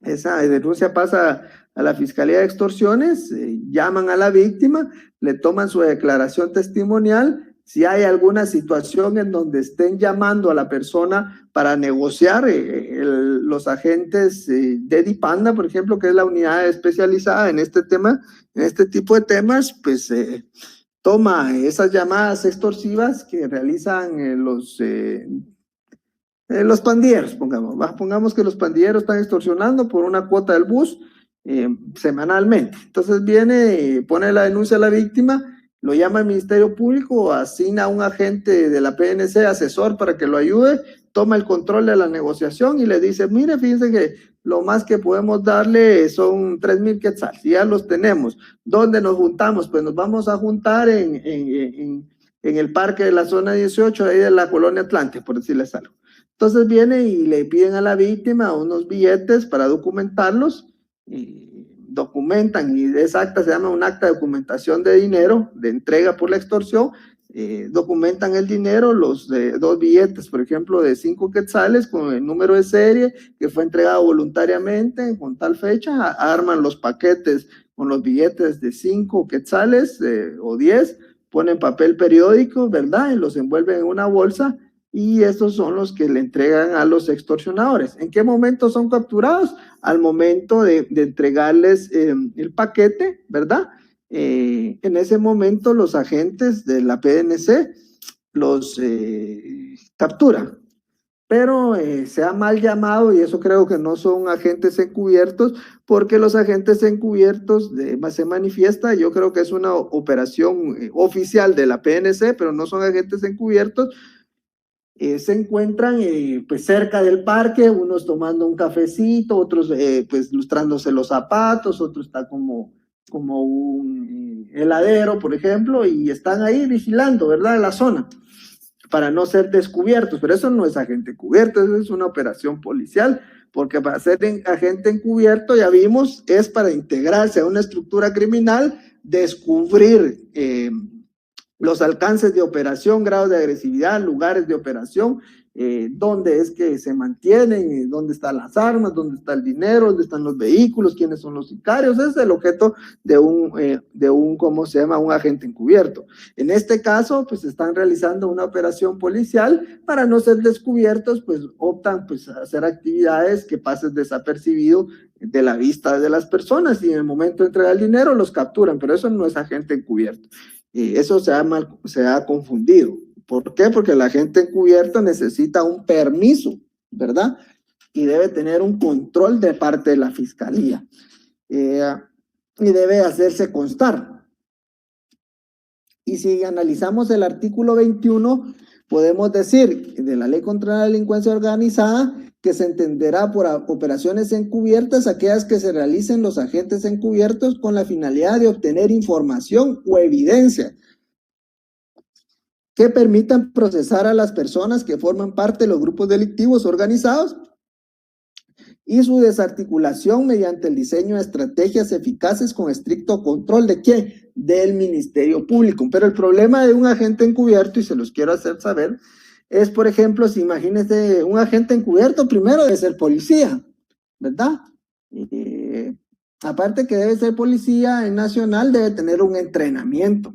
Esa denuncia pasa a la Fiscalía de Extorsiones, llaman a la víctima, le toman su declaración testimonial. Si hay alguna situación en donde estén llamando a la persona para negociar, los agentes de DIPANDA, por ejemplo, que es la unidad especializada en este tema, en este tipo de temas, pues toma esas llamadas extorsivas que realizan los pandilleros, pongamos que los pandilleros están extorsionando por una cuota del bus semanalmente. Entonces viene, pone la denuncia a la víctima, lo llama al Ministerio Público, asigna a un agente de la PNC, asesor para que lo ayude, toma el control de la negociación y le dice, mire, fíjense que lo más que podemos darle son 3,000 quetzales, ya los tenemos. ¿Dónde nos juntamos? Pues nos vamos a juntar en el parque de la zona 18, ahí de la colonia Atlante, por decirles algo. Entonces viene y le piden a la víctima unos billetes para documentarlos, y documentan, y esa acta se llama un acta de documentación de dinero, de entrega por la extorsión, documentan el dinero, los 2 billetes, por ejemplo, de 5 quetzales con el número de serie que fue entregado voluntariamente con tal fecha, arman los paquetes con los billetes de 5 quetzales o 10, ponen papel periódico, ¿verdad? Y los envuelven en una bolsa, y estos son los que le entregan a los extorsionadores. ¿En qué momento son capturados? Al momento de entregarles el paquete, ¿verdad? En ese momento los agentes de la PNC los capturan, pero se ha mal llamado, y eso creo que no son agentes encubiertos, porque los agentes encubiertos se manifiesta, yo creo que es una operación oficial de la PNC, pero no son agentes encubiertos. Se encuentran pues cerca del parque, unos tomando un cafecito, otros pues lustrándose los zapatos, otros está como un heladero, por ejemplo, y están ahí vigilando, ¿verdad?, la zona, para no ser descubiertos, pero eso no es agente encubierto, eso es una operación policial, porque para ser agente encubierto, ya vimos, es para integrarse a una estructura criminal, descubrir los alcances de operación, grados de agresividad, lugares de operación, dónde es que se mantienen, dónde están las armas, dónde está el dinero, dónde están los vehículos, quiénes son los sicarios. Ese es el objeto de un ¿cómo se llama?, un agente encubierto. En este caso, pues están realizando una operación policial. Para no ser descubiertos, pues optan pues a hacer actividades que pasen desapercibido de la vista de las personas, y en el momento de entregar el dinero los capturan, pero eso no es agente encubierto. Eso se ha confundido. ¿Por qué? Porque la agente encubierto necesita un permiso, ¿verdad? Y debe tener un control de parte de la fiscalía. Y debe hacerse constar. Y si analizamos el artículo 21, podemos decir de la Ley contra la Delincuencia Organizada que se entenderá por operaciones encubiertas aquellas que se realicen los agentes encubiertos con la finalidad de obtener información o evidencia que permitan procesar a las personas que forman parte de los grupos delictivos organizados y su desarticulación mediante el diseño de estrategias eficaces con estricto control ¿de qué? Del Ministerio Público. Pero el problema de un agente encubierto, y se los quiero hacer saber, es, por ejemplo, si imagínense un agente encubierto, primero debe ser policía, ¿verdad? Aparte que debe ser policía nacional, debe tener un entrenamiento,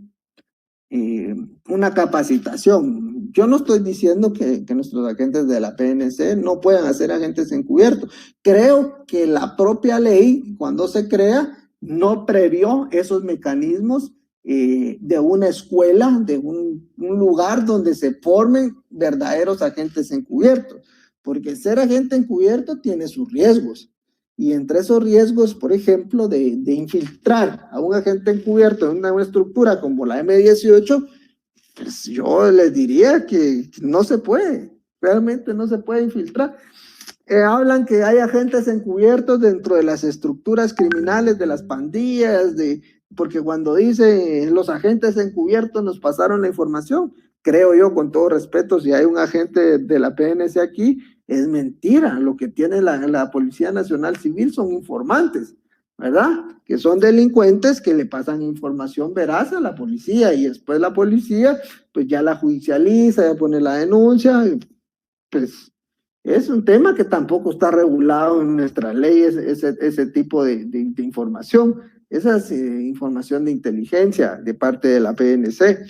una capacitación. Yo no estoy diciendo que nuestros agentes de la PNC no puedan hacer agentes encubiertos. Creo que la propia ley, cuando se crea, no previó esos mecanismos de una escuela, de un lugar donde se formen verdaderos agentes encubiertos. Porque ser agente encubierto tiene sus riesgos. Y entre esos riesgos, por ejemplo, de infiltrar a un agente encubierto en una estructura como la M18, pues yo les diría que no se puede, realmente no se puede infiltrar. Hablan que hay agentes encubiertos dentro de las estructuras criminales, de las pandillas, porque cuando dice los agentes encubiertos nos pasaron la información, creo yo, con todo respeto, si hay un agente de la PNC aquí, es mentira. Lo que tiene la Policía Nacional Civil son informantes, ¿verdad? Que son delincuentes que le pasan información veraz a la policía y después la policía pues ya la judicializa, ya pone la denuncia, pues es un tema que tampoco está regulado en nuestras leyes, ese tipo de información. Esa es información de inteligencia de parte de la PNC,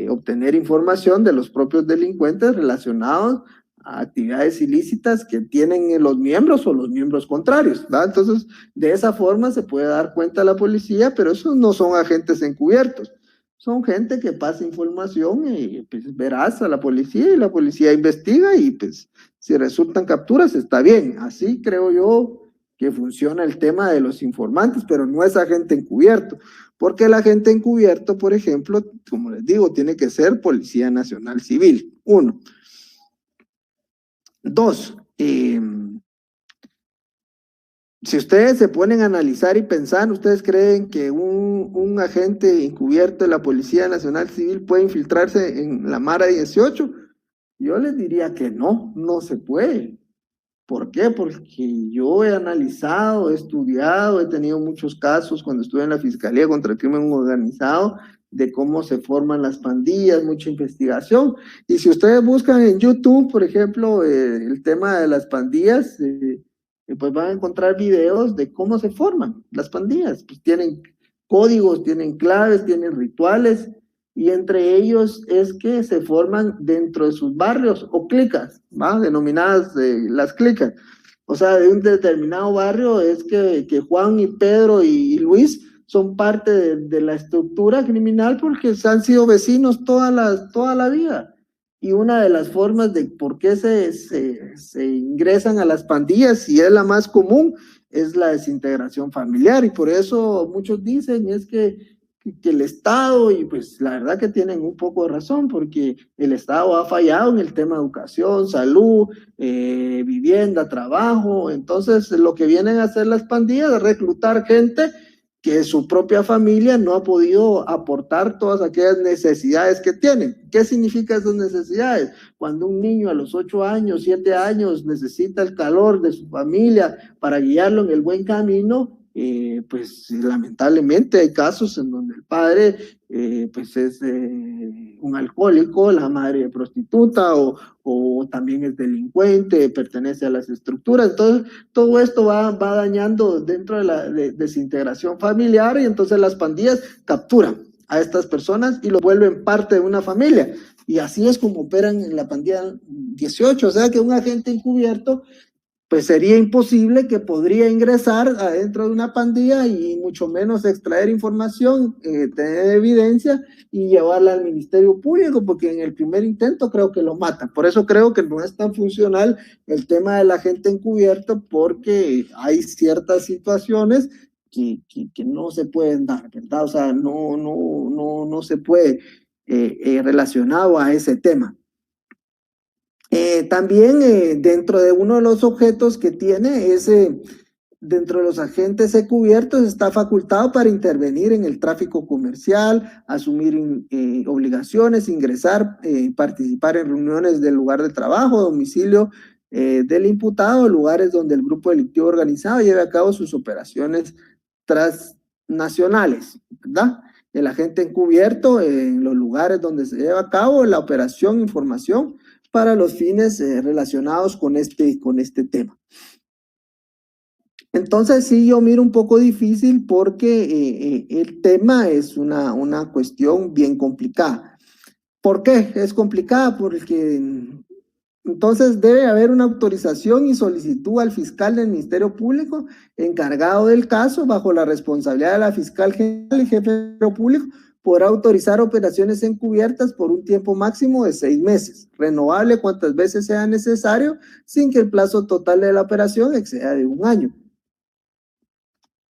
obtener información de los propios delincuentes relacionados a actividades ilícitas que tienen los miembros o los miembros contrarios, ¿verdad? Entonces, de esa forma se puede dar cuenta a la policía, pero esos no son agentes encubiertos. Son gente que pasa información y pues veraz a la policía y la policía investiga y pues si resultan capturas está bien. Así creo yo que funciona el tema de los informantes, pero no es agente encubierto, porque el agente encubierto, por ejemplo, como les digo, tiene que ser Policía Nacional Civil, 1. 2, si ustedes se ponen a analizar y pensar, ¿ustedes creen que un agente encubierto de la Policía Nacional Civil puede infiltrarse en la Mara 18? Yo les diría que no, no se puede. ¿Por qué? Porque yo he analizado, he estudiado, he tenido muchos casos cuando estuve en la Fiscalía contra el Crimen Organizado, de cómo se forman las pandillas, mucha investigación. Y si ustedes buscan en YouTube, por ejemplo, el tema de las pandillas, pues van a encontrar videos de cómo se forman las pandillas. Pues tienen códigos, tienen claves, tienen rituales, y entre ellos es que se forman dentro de sus barrios o clicas, ¿va? Denominadas las clicas. O sea, de un determinado barrio es que Juan y Pedro y Luis son parte de la estructura criminal porque han sido vecinos toda la vida. Y una de las formas de por qué se ingresan a las pandillas, y es la más común, es la desintegración familiar. Y por eso muchos dicen es que el Estado, y pues la verdad que tienen un poco de razón, porque el Estado ha fallado en el tema de educación, salud, vivienda, trabajo. Entonces lo que vienen a hacer las pandillas es reclutar gente que su propia familia no ha podido aportar todas aquellas necesidades que tienen. ¿Qué significa esas necesidades? Cuando un niño a los 8 años, 7 años necesita el calor de su familia para guiarlo en el buen camino, pues lamentablemente hay casos en donde el padre pues es un alcohólico, la madre prostituta o también es delincuente, pertenece a las estructuras. Entonces todo esto va dañando dentro de la desintegración familiar, y entonces las pandillas capturan a estas personas y lo vuelven parte de una familia. Y así es como operan en la pandilla 18, o sea que un agente encubierto pues sería imposible que podría ingresar adentro de una pandilla y mucho menos extraer información, tener evidencia y llevarla al Ministerio Público, porque en el primer intento creo que lo matan. Por eso creo que no es tan funcional el tema del agente encubierto, porque hay ciertas situaciones que no se pueden dar, ¿verdad? O sea, no se puede relacionado a ese tema. También dentro de uno de los objetos que tiene es, dentro de los agentes encubiertos, está facultado para intervenir en el tráfico comercial, asumir obligaciones, ingresar, participar en reuniones del lugar de trabajo, domicilio del imputado, lugares donde el grupo delictivo organizado lleve a cabo sus operaciones transnacionales, ¿verdad? El agente encubierto en los lugares donde se lleva a cabo la operación, información, para los fines relacionados con este tema. Entonces sí, yo miro un poco difícil porque el tema es una cuestión bien complicada. ¿Por qué es complicada? Porque entonces debe haber una autorización y solicitud al fiscal del Ministerio Público encargado del caso bajo la responsabilidad de la fiscal general y jefe del Ministerio Público. Podrá autorizar operaciones encubiertas por un tiempo máximo de 6 meses, renovable cuantas veces sea necesario, sin que el plazo total de la operación exceda de 1 año.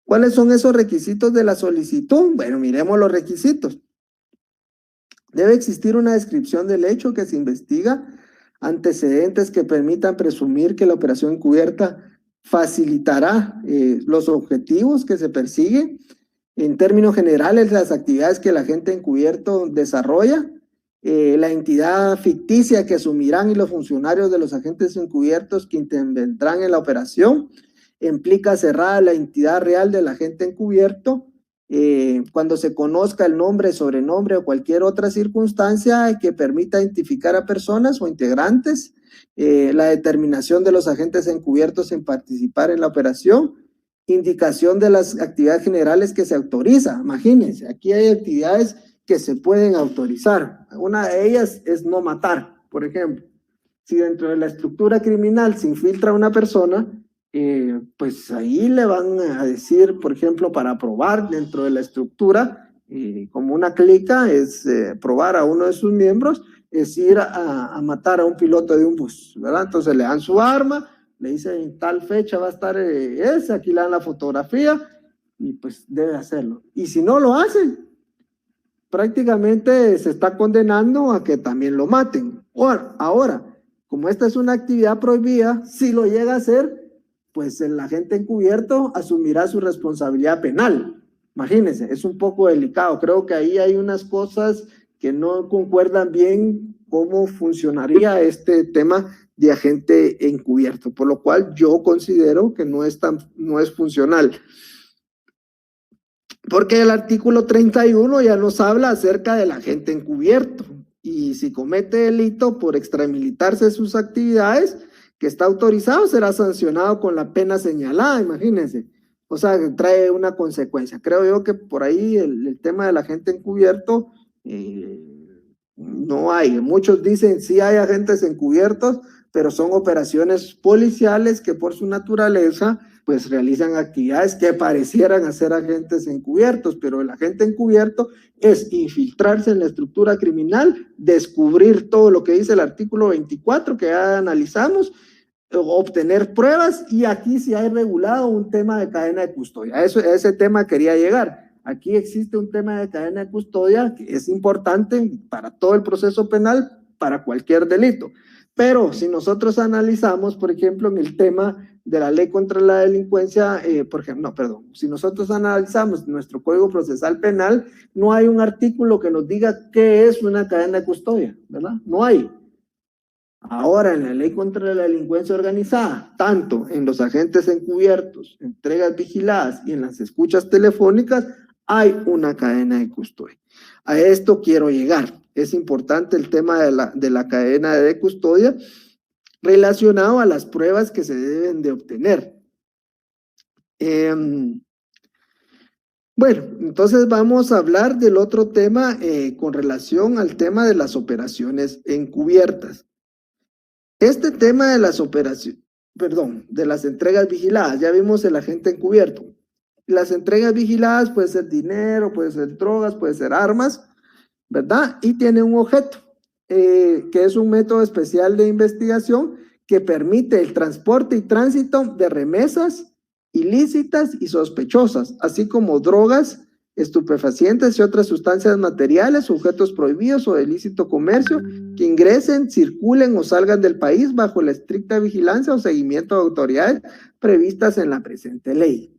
¿Cuáles son esos requisitos de la solicitud? Bueno, miremos los requisitos. Debe existir una descripción del hecho que se investiga, antecedentes que permitan presumir que la operación encubierta facilitará los objetivos que se persiguen. En términos generales, las actividades que el agente encubierto desarrolla, la entidad ficticia que asumirán y los funcionarios de los agentes encubiertos que intervendrán en la operación, implica cerrada la entidad real del agente encubierto. Cuando se conozca el nombre, sobrenombre o cualquier otra circunstancia que permita identificar a personas o integrantes, la determinación de los agentes encubiertos en participar en la operación, indicación de las actividades generales que se autoriza. Imagínense, aquí hay actividades que se pueden autorizar. Una de ellas es no matar, por ejemplo. Si dentro de la estructura criminal se infiltra una persona, pues ahí le van a decir, por ejemplo, para probar dentro de la estructura, como una clica, es probar a uno de sus miembros, es ir a matar a un piloto de un bus, ¿verdad? Entonces le dan su arma, le dicen en tal fecha va a estar aquí le dan la fotografía y pues debe hacerlo. Y si no lo hacen, prácticamente se está condenando a que también lo maten. Ahora, como esta es una actividad prohibida, si lo llega a hacer, pues el agente encubierto asumirá su responsabilidad penal. Imagínense, es un poco delicado. Creo que ahí hay unas cosas que no concuerdan bien cómo funcionaría este tema de agente encubierto, por lo cual yo considero que no es funcional. Porque el artículo 31 ya nos habla acerca del agente encubierto y si comete delito por extramilitarse sus actividades, que está autorizado, será sancionado con la pena señalada, imagínense. O sea, trae una consecuencia. Creo yo que por ahí el tema del agente encubierto no hay. Muchos dicen sí hay agentes encubiertos, pero son operaciones policiales que por su naturaleza pues realizan actividades que parecieran ser agentes encubiertos, pero el agente encubierto es infiltrarse en la estructura criminal, descubrir todo lo que dice el artículo 24 que ya analizamos, obtener pruebas, y aquí sí hay regulado un tema de cadena de custodia. A ese tema quería llegar. Aquí existe un tema de cadena de custodia que es importante para todo el proceso penal, para cualquier delito. Pero si nosotros analizamos, por ejemplo, en el tema de la ley contra la delincuencia, si nosotros analizamos nuestro Código Procesal Penal, no hay un artículo que nos diga qué es una cadena de custodia, ¿verdad? No hay. Ahora, en la ley contra la delincuencia organizada, tanto en los agentes encubiertos, entregas vigiladas y en las escuchas telefónicas, hay una cadena de custodia. A esto quiero llegar. Es importante el tema de la cadena de custodia relacionado a las pruebas que se deben de obtener. Bueno, entonces vamos a hablar del otro tema con relación al tema de las operaciones encubiertas. Este tema de las operaciones, perdón, de las entregas vigiladas. Ya vimos el agente encubierto. Las entregas vigiladas puede ser dinero, puede ser drogas, puede ser armas, ¿verdad? Y tiene un objeto, que es un método especial de investigación que permite el transporte y tránsito de remesas ilícitas y sospechosas, así como drogas, estupefacientes y otras sustancias materiales, objetos prohibidos o de ilícito comercio que ingresen, circulen o salgan del país bajo la estricta vigilancia o seguimiento de autoridades previstas en la presente ley.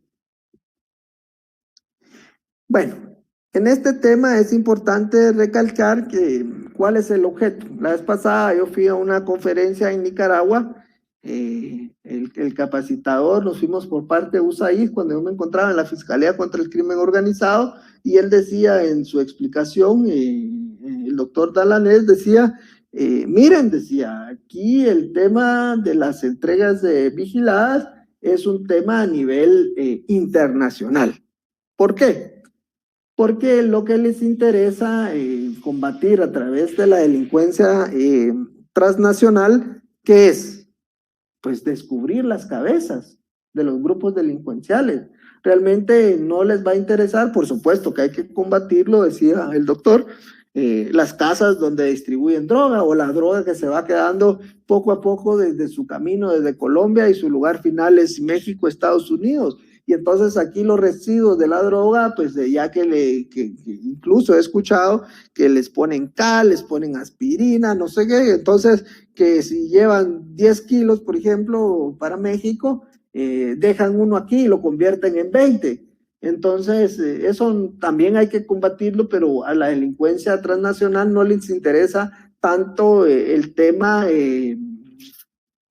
Bueno, en este tema es importante recalcar que cuál es el objeto. La vez pasada yo fui a una conferencia en Nicaragua, el capacitador, nos fuimos por parte de USAID cuando yo me encontraba en la Fiscalía contra el Crimen Organizado, y él decía en su explicación, el doctor Dalanés decía, miren, decía, aquí el tema de las entregas vigiladas es un tema a nivel internacional. ¿Por qué? Porque lo que les interesa combatir a través de la delincuencia transnacional, ¿qué es? Pues descubrir las cabezas de los grupos delincuenciales. Realmente no les va a interesar, por supuesto que hay que combatirlo, decía el doctor, las casas donde distribuyen droga o la droga que se va quedando poco a poco desde su camino, desde Colombia, y su lugar final es México, Estados Unidos. Y entonces aquí los residuos de la droga, pues ya que incluso he escuchado que les ponen cal, les ponen aspirina, no sé qué, entonces que si llevan 10 kilos, por ejemplo, para México, dejan uno aquí y lo convierten en 20. Entonces, eso también hay que combatirlo, pero a la delincuencia transnacional no les interesa tanto el tema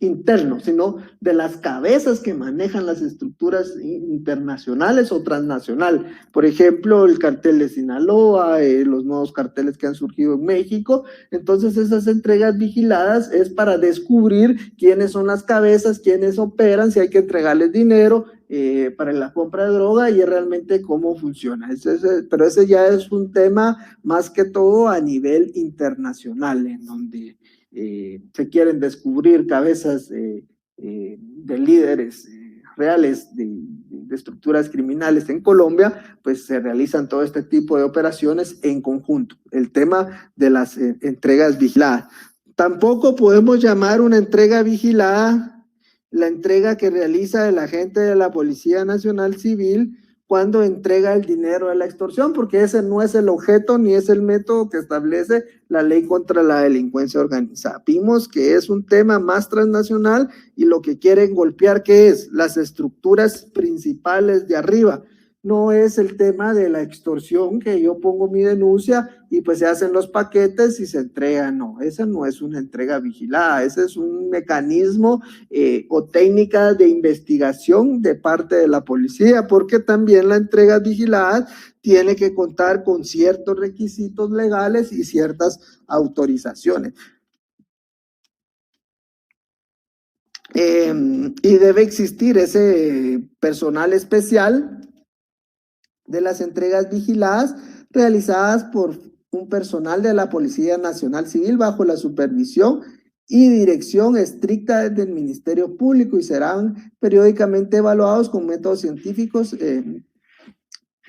interno, sino de las cabezas que manejan las estructuras internacionales o transnacional. Por ejemplo, el cartel de Sinaloa, los nuevos carteles que han surgido en México. Entonces, esas entregas vigiladas es para descubrir quiénes son las cabezas, quiénes operan, si hay que entregarles dinero para la compra de droga y realmente cómo funciona. Pero ese ya es un tema más que todo a nivel internacional, en donde se quieren descubrir cabezas de líderes reales de estructuras criminales en Colombia, pues se realizan todo este tipo de operaciones en conjunto. El tema de las entregas vigiladas. Tampoco podemos llamar una entrega vigilada la entrega que realiza el agente de la Policía Nacional Civil cuando entrega el dinero a la extorsión, porque ese no es el objeto ni es el método que establece la ley contra la delincuencia organizada. Vimos que es un tema más transnacional y lo que quieren golpear, ¿qué es? Las estructuras principales de arriba. No es el tema de la extorsión, que yo pongo mi denuncia y pues se hacen los paquetes y se entregan. No, esa no es una entrega vigilada, ese es un mecanismo o técnica de investigación de parte de la policía, porque también la entrega vigilada tiene que contar con ciertos requisitos legales y ciertas autorizaciones. Y debe existir ese personal especial de las entregas vigiladas realizadas por un personal de la Policía Nacional Civil bajo la supervisión y dirección estricta del Ministerio Público y serán periódicamente evaluados con métodos científicos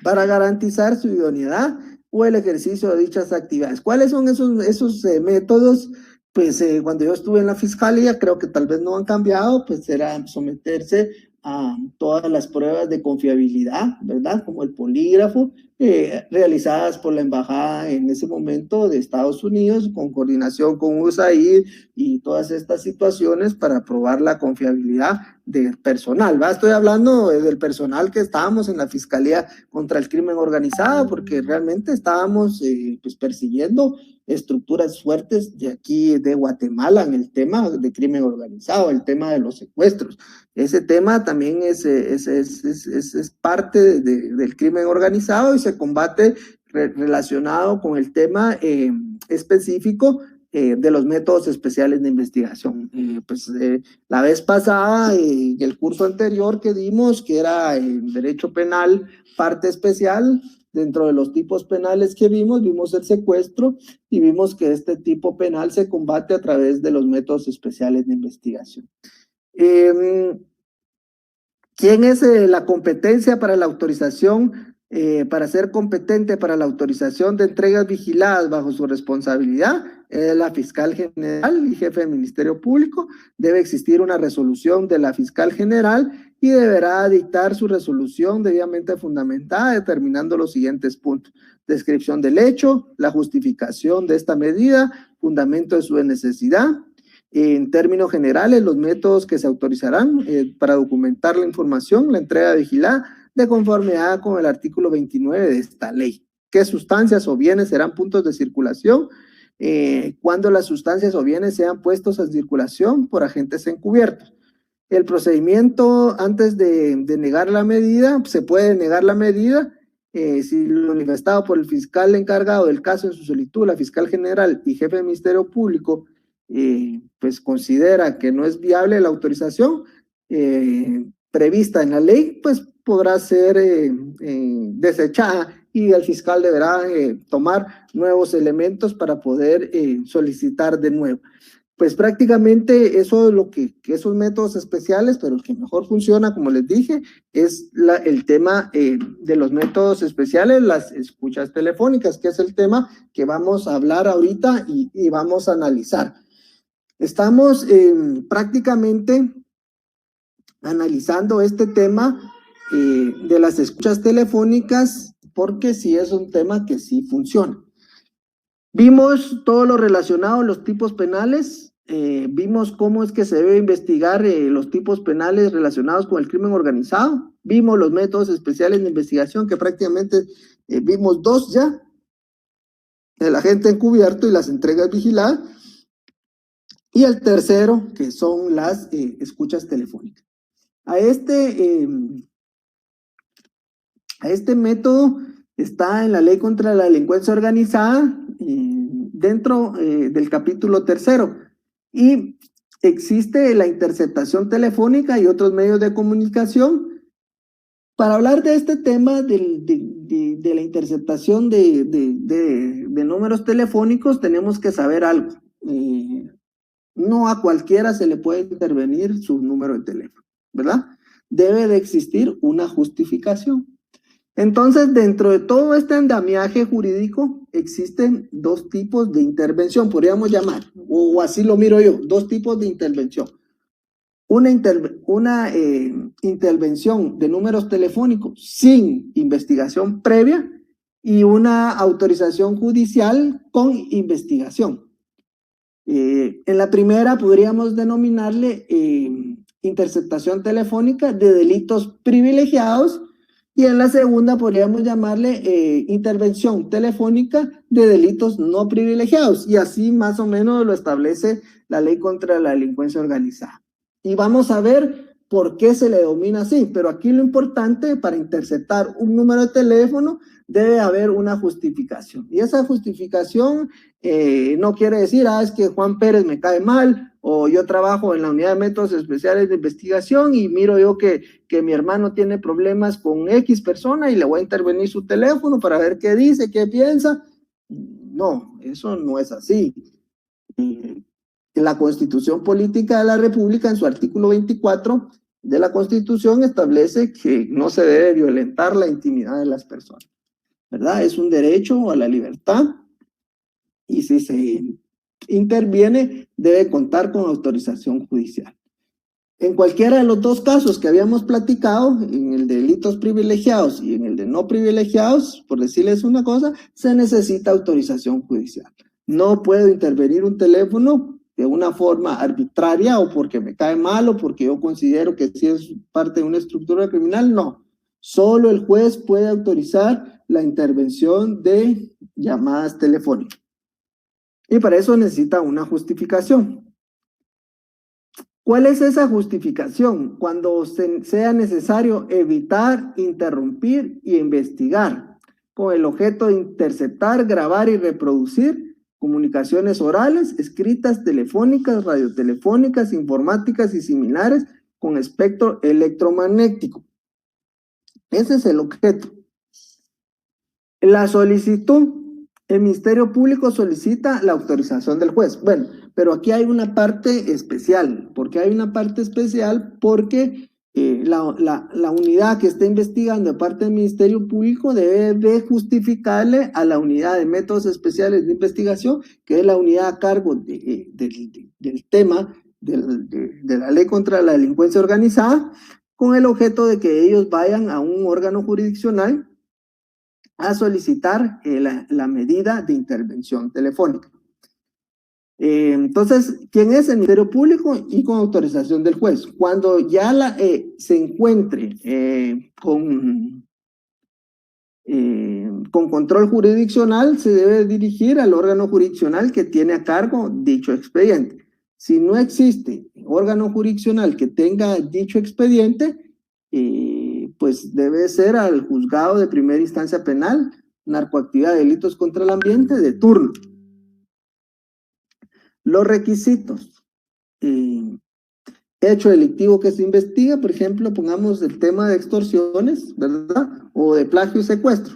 para garantizar su idoneidad o el ejercicio de dichas actividades. ¿Cuáles son esos métodos? Pues cuando yo estuve en la fiscalía, creo que tal vez no han cambiado, pues era someterse a todas las pruebas de confiabilidad, ¿verdad? Como el polígrafo, realizadas por la embajada en ese momento de Estados Unidos, con coordinación con USAID y todas estas situaciones para probar la confiabilidad del personal, ¿va? Estoy hablando del personal que estábamos en la Fiscalía contra el Crimen Organizado, porque realmente estábamos pues persiguiendo estructuras fuertes de aquí de Guatemala en el tema de crimen organizado, el tema de los secuestros. Ese tema también es parte del crimen organizado y se combate relacionado con el tema específico de los métodos especiales de investigación. La vez pasada, el curso anterior que dimos, que era el derecho penal, parte especial, dentro de los tipos penales que vimos el secuestro y vimos que este tipo penal se combate a través de los métodos especiales de investigación. ¿Quién es la competencia para la autorización, para ser competente para la autorización de entregas vigiladas bajo su responsabilidad? La fiscal general y jefe del Ministerio Público. Debe existir una resolución de la fiscal general y deberá dictar su resolución debidamente fundamentada, determinando los siguientes puntos: descripción del hecho, la justificación de esta medida, fundamento de su necesidad. En términos generales, los métodos que se autorizarán para documentar la información, la entrega vigilada, de conformidad con el artículo 29 de esta ley. ¿Qué sustancias o bienes serán puntos de circulación? Cuando las sustancias o bienes sean puestos en circulación por agentes encubiertos. El procedimiento antes de negar la medida, se puede negar la medida si lo manifestado por el fiscal encargado del caso en su solicitud, la fiscal general y jefe del Ministerio Público, pues considera que no es viable la autorización prevista en la ley, pues podrá ser desechada y el fiscal deberá tomar nuevos elementos para poder solicitar de nuevo. Pues prácticamente eso es lo que esos métodos especiales, pero el que mejor funciona, como les dije, es el tema de los métodos especiales, las escuchas telefónicas, que es el tema que vamos a hablar ahorita y vamos a analizar. Estamos prácticamente analizando este tema de las escuchas telefónicas porque sí es un tema que sí funciona. Vimos todo lo relacionado a los tipos penales, vimos cómo es que se debe investigar los tipos penales relacionados con el crimen organizado, vimos los métodos especiales de investigación que prácticamente vimos dos ya, el agente encubierto y las entregas vigiladas, y el tercero que son las escuchas telefónicas. A este método está en la Ley contra la Delincuencia Organizada, dentro del capítulo 3, y existe la interceptación telefónica y otros medios de comunicación. Para hablar de este tema de la interceptación de números telefónicos, tenemos que saber algo. No a cualquiera se le puede intervenir su número de teléfono, ¿verdad? Debe de existir una justificación. Entonces, dentro de todo este andamiaje jurídico, existen dos tipos de intervención, podríamos llamar, o así lo miro yo, dos tipos de intervención. Una intervención de números telefónicos sin investigación previa y una autorización judicial con investigación. En la primera podríamos denominarle interceptación telefónica de delitos privilegiados, y en la segunda podríamos llamarle intervención telefónica de delitos no privilegiados, y así más o menos lo establece la Ley contra la Delincuencia Organizada. Y vamos a ver por qué se le denomina así, pero aquí lo importante, para interceptar un número de teléfono debe haber una justificación, y esa justificación no quiere decir, es que Juan Pérez me cae mal, o yo trabajo en la unidad de métodos especiales de investigación y miro yo que mi hermano tiene problemas con X persona y le voy a intervenir su teléfono para ver qué dice, qué piensa. No, eso no es así. La Constitución Política de la República, en su artículo 24 de la Constitución, establece que no se debe violentar la intimidad de las personas, ¿verdad? Es un derecho a la libertad, y si se interviene, debe contar con autorización judicial. En cualquiera de los dos casos que habíamos platicado, en el de delitos privilegiados y en el de no privilegiados, por decirles una cosa, se necesita autorización judicial. No puedo intervenir un teléfono de una forma arbitraria o porque me cae mal o porque yo considero que sí es parte de una estructura criminal, no. Solo el juez puede autorizar la intervención de llamadas telefónicas. Y para eso necesita una justificación. ¿Cuál es esa justificación? Cuando sea necesario evitar, interrumpir y investigar con el objeto de interceptar, grabar y reproducir comunicaciones orales, escritas, telefónicas, radiotelefónicas, informáticas y similares con espectro electromagnético. Ese es el objeto. La solicitud. El Ministerio Público solicita la autorización del juez. Bueno, Pero aquí hay una parte especial. ¿Por qué hay una parte especial? Porque la unidad que está investigando de parte del Ministerio Público debe de justificarle a la unidad de métodos especiales de investigación, que es la unidad a cargo del tema de la ley contra la delincuencia organizada, con el objeto de que ellos vayan a un órgano jurisdiccional a solicitar la medida de intervención telefónica. Entonces, ¿quién es el Ministerio Público? Y con autorización del juez. Cuando ya se encuentre con control jurisdiccional, se debe dirigir al órgano jurisdiccional que tiene a cargo dicho expediente. Si no existe órgano jurisdiccional que tenga dicho expediente, pues debe ser al juzgado de primera instancia penal, narcoactividad, delitos contra el ambiente de turno. Los requisitos. Hecho delictivo que se investiga, por ejemplo, pongamos el tema de extorsiones, ¿verdad? O de plagio y secuestro.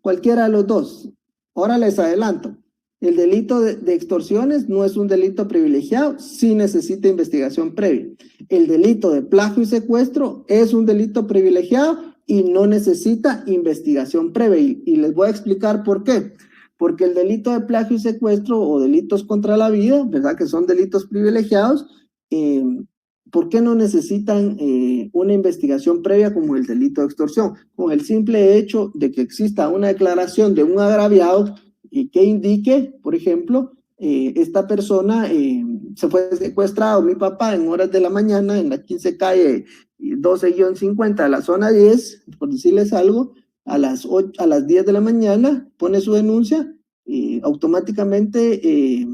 Cualquiera de los dos. Ahora les adelanto. El delito de extorsiones no es un delito privilegiado, sí necesita investigación previa. El delito de plagio y secuestro es un delito privilegiado y no necesita investigación previa. Y les voy a explicar por qué. Porque el delito de plagio y secuestro o delitos contra la vida, ¿verdad? Que son delitos privilegiados, ¿por qué no necesitan una investigación previa como el delito de extorsión? Con el simple hecho de que exista una declaración de un agraviado y que indique, por ejemplo, esta persona se fue secuestrado, mi papá, en horas de la mañana, en la 15 calle 12-50 de la zona 10, por decirles algo, a las 10 de la mañana pone su denuncia y automáticamente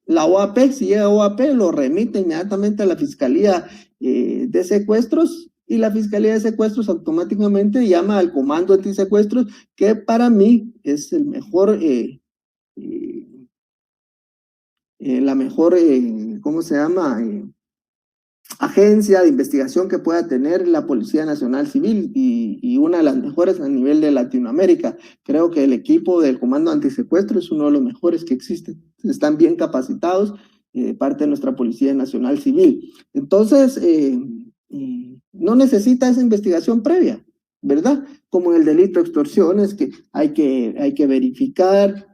la OAP, si llega a OAP, lo remite inmediatamente a la Fiscalía de Secuestros y la Fiscalía de Secuestros automáticamente llama al Comando Antisecuestros, que para mí es el mejor, la mejor, ¿cómo se llama? Agencia de investigación que pueda tener la Policía Nacional Civil y una de las mejores a nivel de Latinoamérica. Creo que el equipo del Comando Antisecuestro es uno de los mejores que existen. Están bien capacitados parte de nuestra Policía Nacional Civil. Entonces, no necesita esa investigación previa, ¿verdad? Como en el delito de extorsiones, que hay que verificar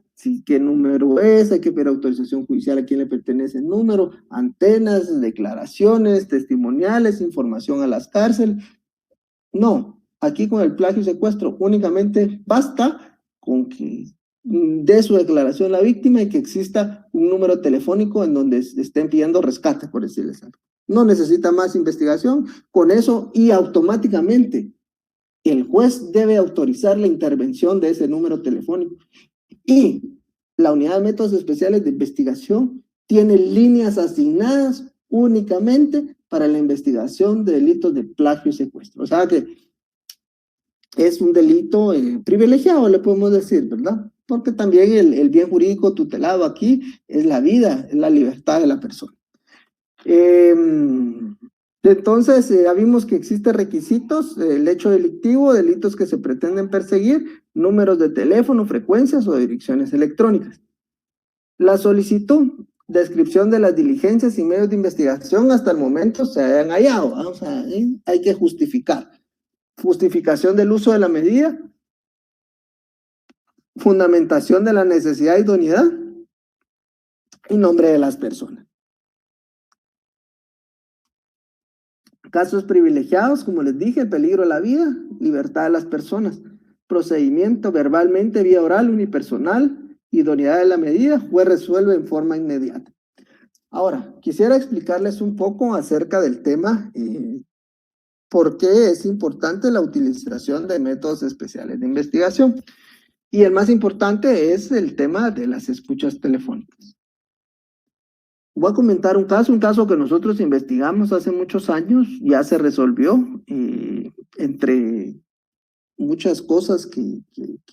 qué número es, hay que pedir autorización judicial a quién le pertenece el número, antenas, declaraciones, testimoniales, información a las cárceles. No, aquí con el plagio y secuestro únicamente basta con que dé su declaración la víctima y que exista un número telefónico en donde estén pidiendo rescate, por decirles algo. No necesita más investigación con eso y automáticamente el juez debe autorizar la intervención de ese número telefónico. Y la unidad de métodos especiales de investigación tiene líneas asignadas únicamente para la investigación de delitos de plagio y secuestro. O sea que es un delito privilegiado, le podemos decir, ¿verdad? Porque también el bien jurídico tutelado aquí es la vida, es la libertad de la persona. Entonces, ya vimos que existen requisitos, el hecho delictivo, delitos que se pretenden perseguir, números de teléfono, frecuencias o direcciones electrónicas. La solicitud, descripción de las diligencias y medios de investigación hasta el momento se hayan hallado, ¿no? O sea, hay que justificar. Justificación del uso de la medida, fundamentación de la necesidad e idoneidad y nombre de las personas. Casos privilegiados, como les dije, peligro a la vida, libertad de las personas. Procedimiento verbalmente, vía oral, unipersonal, idoneidad de la medida, juez resuelve en forma inmediata. Ahora, quisiera explicarles un poco acerca del tema, por qué es importante la utilización de métodos especiales de investigación. Y el más importante es el tema de las escuchas telefónicas. Voy a comentar un caso que nosotros investigamos hace muchos años, ya se resolvió, entre muchas cosas que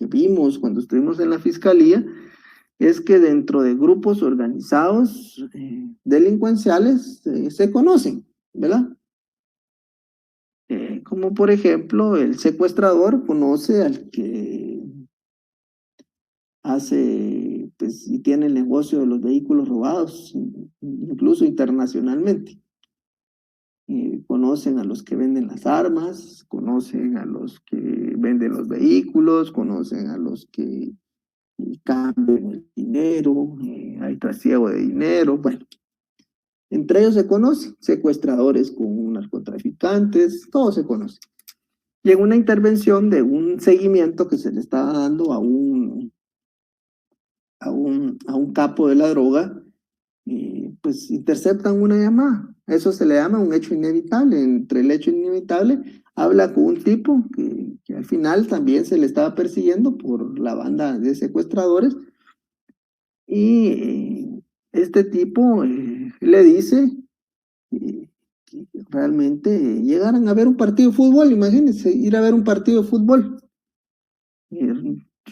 vimos cuando estuvimos en la fiscalía, es que dentro de grupos organizados delincuenciales se conocen, ¿verdad? Como por ejemplo, el secuestrador conoce al que hace pues, y tiene el negocio de los vehículos robados, incluso internacionalmente. Conocen a los que venden las armas, conocen a los que venden los vehículos, conocen a los que cambian el dinero, hay trasiego de dinero, bueno. Entre ellos se conocen, secuestradores con narcotraficantes, todo se conoce. Y en una intervención de un seguimiento que se le estaba dando a un capo de la droga, pues interceptan una llamada. Eso se le llama un hecho inevitable. Entre el hecho inevitable habla con un tipo que al final también se le estaba persiguiendo por la banda de secuestradores. Y este tipo le dice que realmente llegaran a ver un partido de fútbol. Imagínense, ir a ver un partido de fútbol.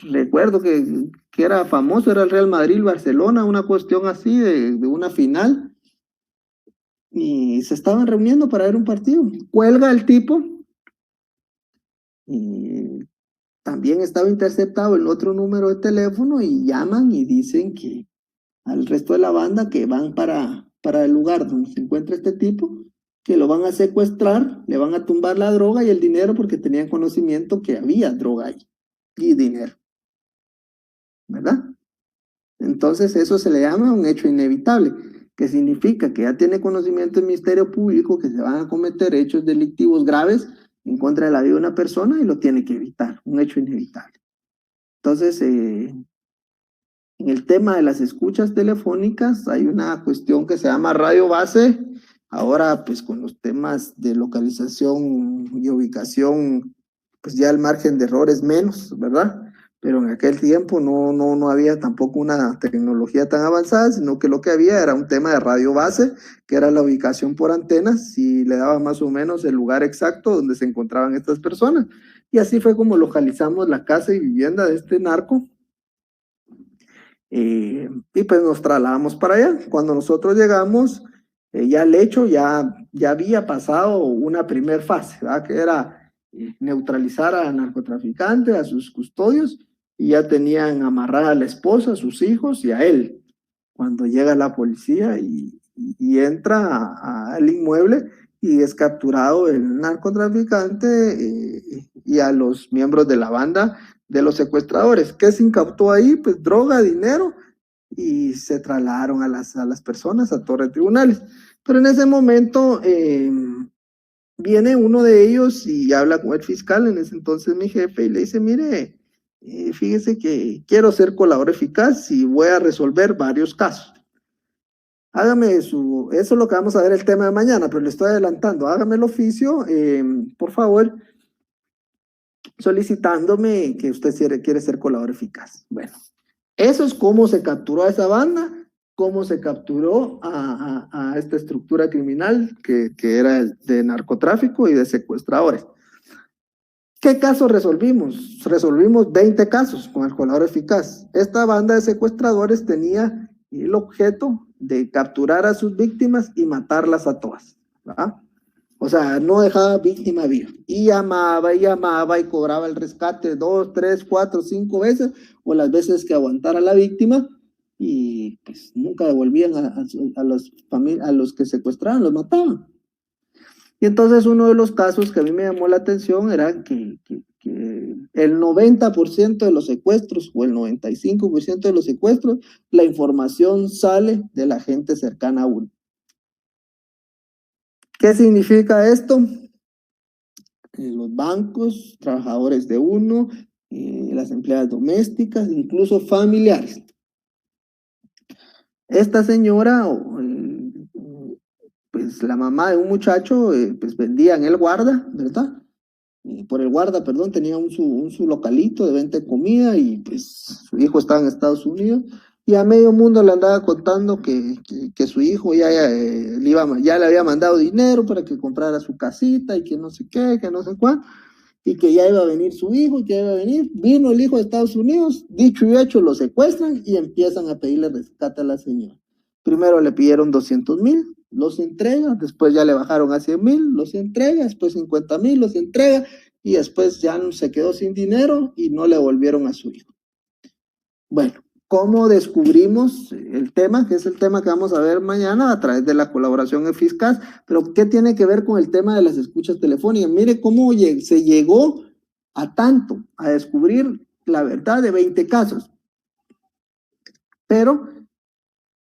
Recuerdo que era famoso, era el Real Madrid-Barcelona, una cuestión así de una final, y se estaban reuniendo para ver un partido. Cuelga el tipo, y también estaba interceptado el otro número de teléfono y llaman y dicen que al resto de la banda que van para el lugar donde se encuentra este tipo, que lo van a secuestrar, le van a tumbar la droga y el dinero porque tenían conocimiento que había droga ahí y dinero, ¿verdad? Entonces eso se le llama un hecho inevitable, que significa que ya tiene conocimiento el Ministerio Público que se van a cometer hechos delictivos graves en contra de la vida de una persona y lo tiene que evitar, un hecho inevitable. Entonces, en el tema de las escuchas telefónicas hay una cuestión que se llama radio base. Ahora, pues con los temas de localización y ubicación, pues ya el margen de error es menos, ¿verdad? Pero en aquel tiempo no había tampoco una tecnología tan avanzada, sino que lo que había era un tema de radio base, que era la ubicación por antenas, y le daba más o menos el lugar exacto donde se encontraban estas personas. Y así fue como localizamos la casa y vivienda de este narco. Y pues nos trasladamos para allá. Cuando nosotros llegamos, ya el hecho ya había pasado una primer fase, ¿verdad? Que era neutralizar al narcotraficante, a sus custodios, y ya tenían amarrada a la esposa, a sus hijos y a él. Cuando llega la policía y entra al inmueble y es capturado el narcotraficante y a los miembros de la banda de los secuestradores. ¿Qué se incautó ahí? Pues droga, dinero, y se trasladaron a las personas a torre de tribunales. Pero en ese momento viene uno de ellos y habla con el fiscal, en ese entonces mi jefe, y le dice, mire, fíjese que quiero ser colaborador eficaz y voy a resolver varios casos. Hágame eso es lo que vamos a ver el tema de mañana, pero le estoy adelantando, hágame el oficio, por favor, solicitándome que usted quiere ser colaborador eficaz. Bueno, eso es cómo se capturó a esa banda, cómo se capturó a esta estructura criminal que era de narcotráfico y de secuestradores. ¿Qué casos resolvimos? Resolvimos 20 casos con el colaborador eficaz. Esta banda de secuestradores tenía el objeto de capturar a sus víctimas y matarlas a todas, ¿verdad? O sea, no dejaba víctima viva. Y llamaba y cobraba el rescate 2, 3, 4, 5 veces, o las veces que aguantara la víctima, y pues nunca devolvían a los que secuestraban, los mataban. Y entonces uno de los casos que a mí me llamó la atención era que el 90% de los secuestros o el 95% de los secuestros, la información sale de la gente cercana a uno. ¿Qué significa esto? Los bancos, trabajadores de uno, las empleadas domésticas, incluso familiares. Esta señora, pues la mamá de un muchacho, pues vendía en el guarda, ¿verdad? Por el guarda, perdón, tenía su localito de venta de comida y pues su hijo estaba en Estados Unidos y a medio mundo le andaba contando que su hijo ya le había mandado dinero para que comprara su casita y que no sé qué, que no sé cuál, y que ya iba a venir su hijo y que ya iba a venir. Vino el hijo de Estados Unidos, dicho y hecho, lo secuestran y empiezan a pedirle rescate a la señora. Primero le pidieron 200,000, los entrega, después ya le bajaron a 100,000, los entrega, después 50,000, los entrega, y después ya se quedó sin dinero y no le volvieron a su hijo. Bueno, cómo descubrimos el tema, que es el tema que vamos a ver mañana a través de la colaboración eficaz, pero ¿qué tiene que ver con el tema de las escuchas telefónicas? Mire cómo se llegó a tanto, a descubrir la verdad de 20 casos. Pero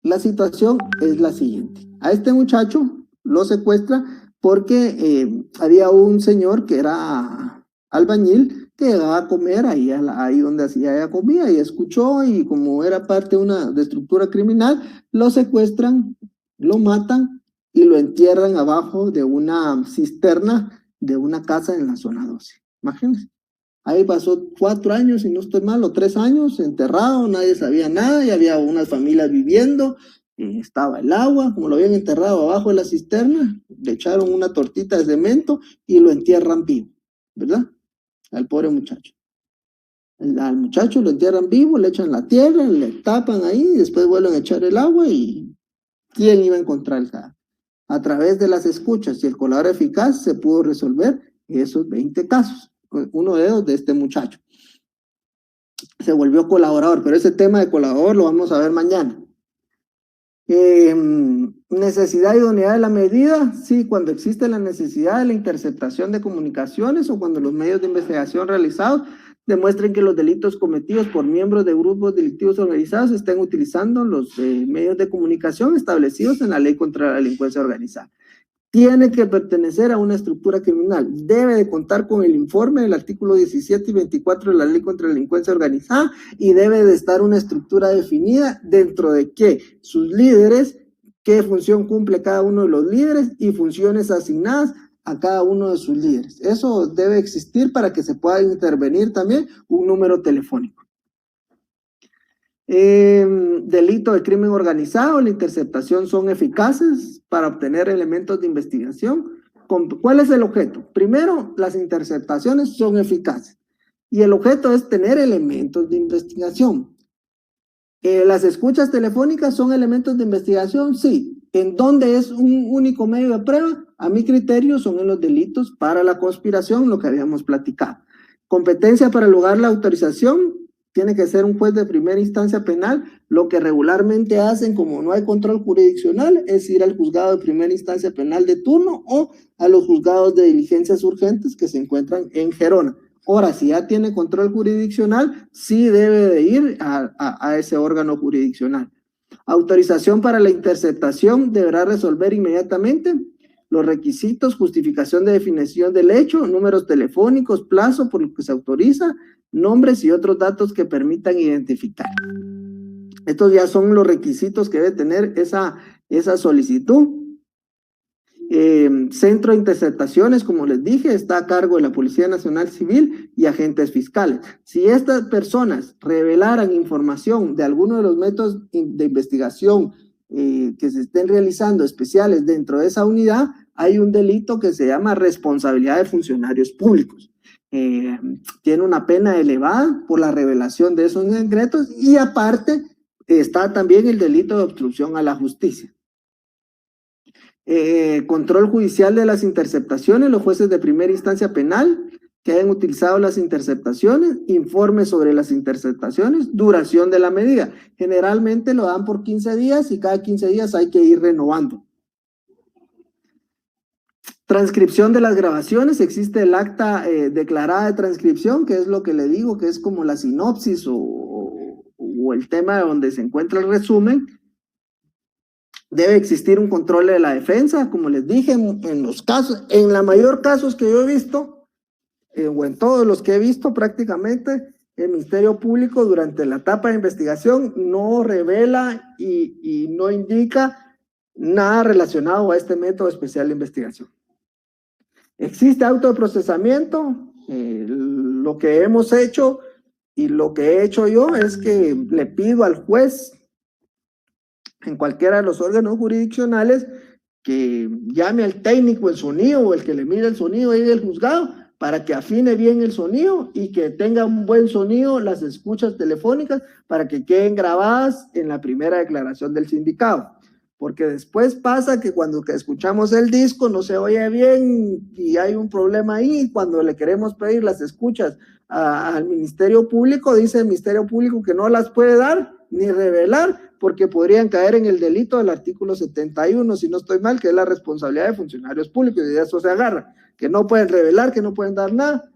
la situación es la siguiente. A este muchacho lo secuestra porque había un señor que era albañil que llegaba a comer ahí donde hacía ella comida y escuchó, y como era parte de estructura criminal, lo secuestran, lo matan y lo entierran abajo de una cisterna de una casa en la zona 12. Imagínense. Ahí pasó 4 años, si no estoy mal, o 3 años, enterrado, nadie sabía nada, y había unas familias viviendo, estaba el agua, como lo habían enterrado abajo de la cisterna, le echaron una tortita de cemento y lo entierran vivo, ¿verdad? Al pobre muchacho. Al muchacho lo entierran vivo, le echan la tierra, le tapan ahí, y después vuelven a echar el agua, y ¿quién iba a encontrar el cadáver? A través de las escuchas y el colaborador eficaz se pudo resolver esos 20 casos. Uno de ellos de este muchacho. Se volvió colaborador, pero ese tema de colaborador lo vamos a ver mañana. Necesidad y idoneidad de la medida, sí, cuando existe la necesidad de la interceptación de comunicaciones o cuando los medios de investigación realizados demuestren que los delitos cometidos por miembros de grupos delictivos organizados estén utilizando los medios de comunicación establecidos en la Ley contra la Delincuencia Organizada. Tiene que pertenecer a una estructura criminal, debe de contar con el informe del artículo 17 y 24 de la Ley contra la Delincuencia Organizada, y debe de estar una estructura definida dentro de que sus líderes, qué función cumple cada uno de los líderes y funciones asignadas a cada uno de sus líderes. Eso debe existir para que se pueda intervenir también un número telefónico. Delito de crimen organizado, la interceptación son eficaces para obtener elementos de investigación. ¿Cuál es el objeto? Primero, las interceptaciones son eficaces y el objeto es tener elementos de investigación. ¿Las escuchas telefónicas son elementos de investigación? Sí. ¿En dónde es un único medio de prueba? A mi criterio son en los delitos para la conspiración, lo que habíamos platicado. Competencia para lograr la autorización, tiene que ser un juez de primera instancia penal. Lo que regularmente hacen, como no hay control jurisdiccional, es ir al juzgado de primera instancia penal de turno o a los juzgados de diligencias urgentes que se encuentran en Gerona. Ahora, si ya tiene control jurisdiccional, sí debe de ir a ese órgano jurisdiccional. Autorización para la interceptación deberá resolver inmediatamente los requisitos, justificación de definición del hecho, números telefónicos, plazo por lo que se autoriza, nombres y otros datos que permitan identificar. Estos ya son los requisitos que debe tener esa solicitud. Centro de interceptaciones, como les dije, está a cargo de la Policía Nacional Civil y agentes fiscales. Si estas personas revelaran información de alguno de los métodos de investigación que se estén realizando especiales dentro de esa unidad, hay un delito que se llama responsabilidad de funcionarios públicos. Tiene una pena elevada por la revelación de esos secretos, y aparte está también el delito de obstrucción a la justicia. Control judicial de las interceptaciones, los jueces de primera instancia penal que hayan utilizado las interceptaciones, informe sobre las interceptaciones, duración de la medida. Generalmente lo dan por 15 días y cada 15 días hay que ir renovando. Transcripción de las grabaciones, existe el acta declarada de transcripción, que es lo que le digo, que es como la sinopsis o el tema donde se encuentra el resumen. Debe existir un control de la defensa, como les dije, en los casos, en la mayor casos que yo he visto, o en todos los que he visto prácticamente, el Ministerio Público durante la etapa de investigación no revela y no indica nada relacionado a este método especial de investigación. Existe auto de procesamiento. Lo que hemos hecho y lo que he hecho yo es que le pido al juez en cualquiera de los órganos jurisdiccionales que llame al técnico el sonido o el que le mire el sonido ahí del juzgado para que afine bien el sonido y que tenga un buen sonido las escuchas telefónicas para que queden grabadas en la primera declaración del sindicado. Porque después pasa que cuando escuchamos el disco no se oye bien y hay un problema ahí. Cuando le queremos pedir las escuchas al Ministerio Público, dice el Ministerio Público que no las puede dar ni revelar, porque podrían caer en el delito del artículo 71, si no estoy mal, que es la responsabilidad de funcionarios públicos, y de eso se agarra, que no pueden revelar, que no pueden dar nada.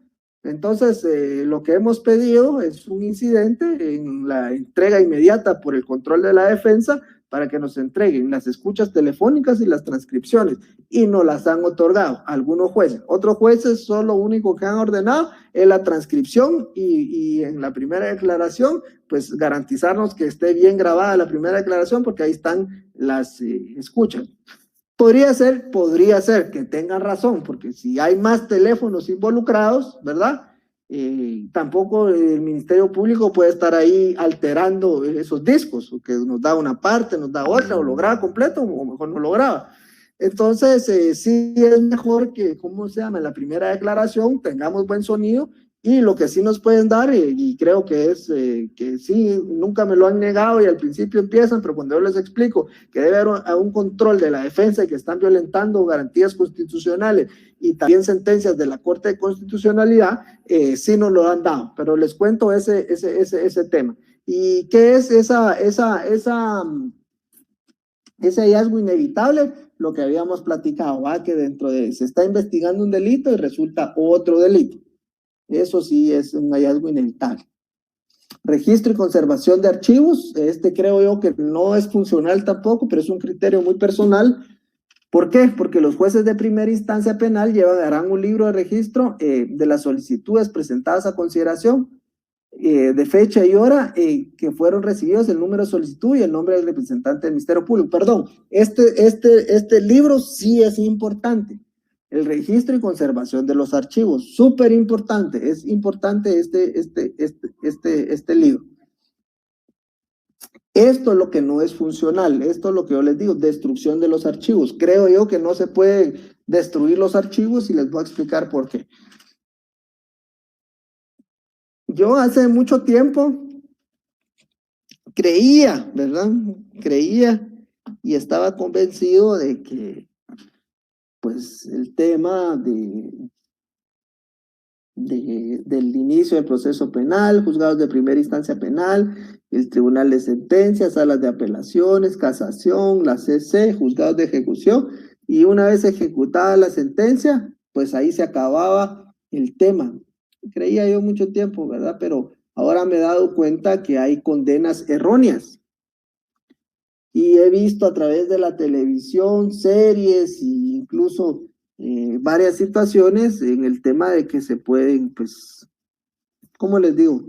Entonces, lo que hemos pedido es un incidente en la entrega inmediata por el control de la defensa para que nos entreguen las escuchas telefónicas y las transcripciones, y nos las han otorgado algunos jueces. Otros jueces solo lo único que han ordenado es la transcripción y en la primera declaración, pues garantizarnos que esté bien grabada la primera declaración, porque ahí están las escuchas. Podría ser que tengan razón, porque si hay más teléfonos involucrados, ¿verdad? Tampoco el Ministerio Público puede estar ahí alterando esos discos, que nos da una parte, nos da otra, o lo graba completo, o mejor no lo graba. Entonces, sí es mejor que, ¿cómo se llama? En la primera declaración tengamos buen sonido, y lo que sí nos pueden dar, y creo que es que sí, nunca me lo han negado y al principio empiezan, pero cuando yo les explico que debe haber un control de la defensa y que están violentando garantías constitucionales y también sentencias de la Corte de Constitucionalidad, sí nos lo han dado, pero les cuento ese tema. ¿Y qué es ese hallazgo inevitable? Lo que habíamos platicado, ¿va? Que dentro de se está investigando un delito y resulta otro delito. Eso sí es un hallazgo inevitable. Registro y conservación de archivos, creo yo que no es funcional tampoco, pero es un criterio muy personal. ¿Por qué? Porque los jueces de primera instancia penal harán un libro de registro de las solicitudes presentadas a consideración, de fecha y hora que fueron recibidos, el número de solicitud y el nombre del representante del Ministerio Público. Perdón, este libro sí es importante. El registro y conservación de los archivos, súper importante, es importante este libro. Esto es lo que no es funcional, esto es lo que yo les digo, destrucción de los archivos. Creo yo que no se puede destruir los archivos y les voy a explicar por qué. Yo hace mucho tiempo creía, ¿verdad? Creía y estaba convencido de que pues el tema del inicio del proceso penal, juzgados de primera instancia penal, el tribunal de sentencias, salas de apelaciones, casación, la CC, juzgados de ejecución, y una vez ejecutada la sentencia, pues ahí se acababa el tema. Creía yo mucho tiempo, ¿verdad? Pero ahora me he dado cuenta que hay condenas erróneas. Y he visto a través de la televisión, series e incluso varias situaciones en el tema de que se pueden, pues, ¿cómo les digo?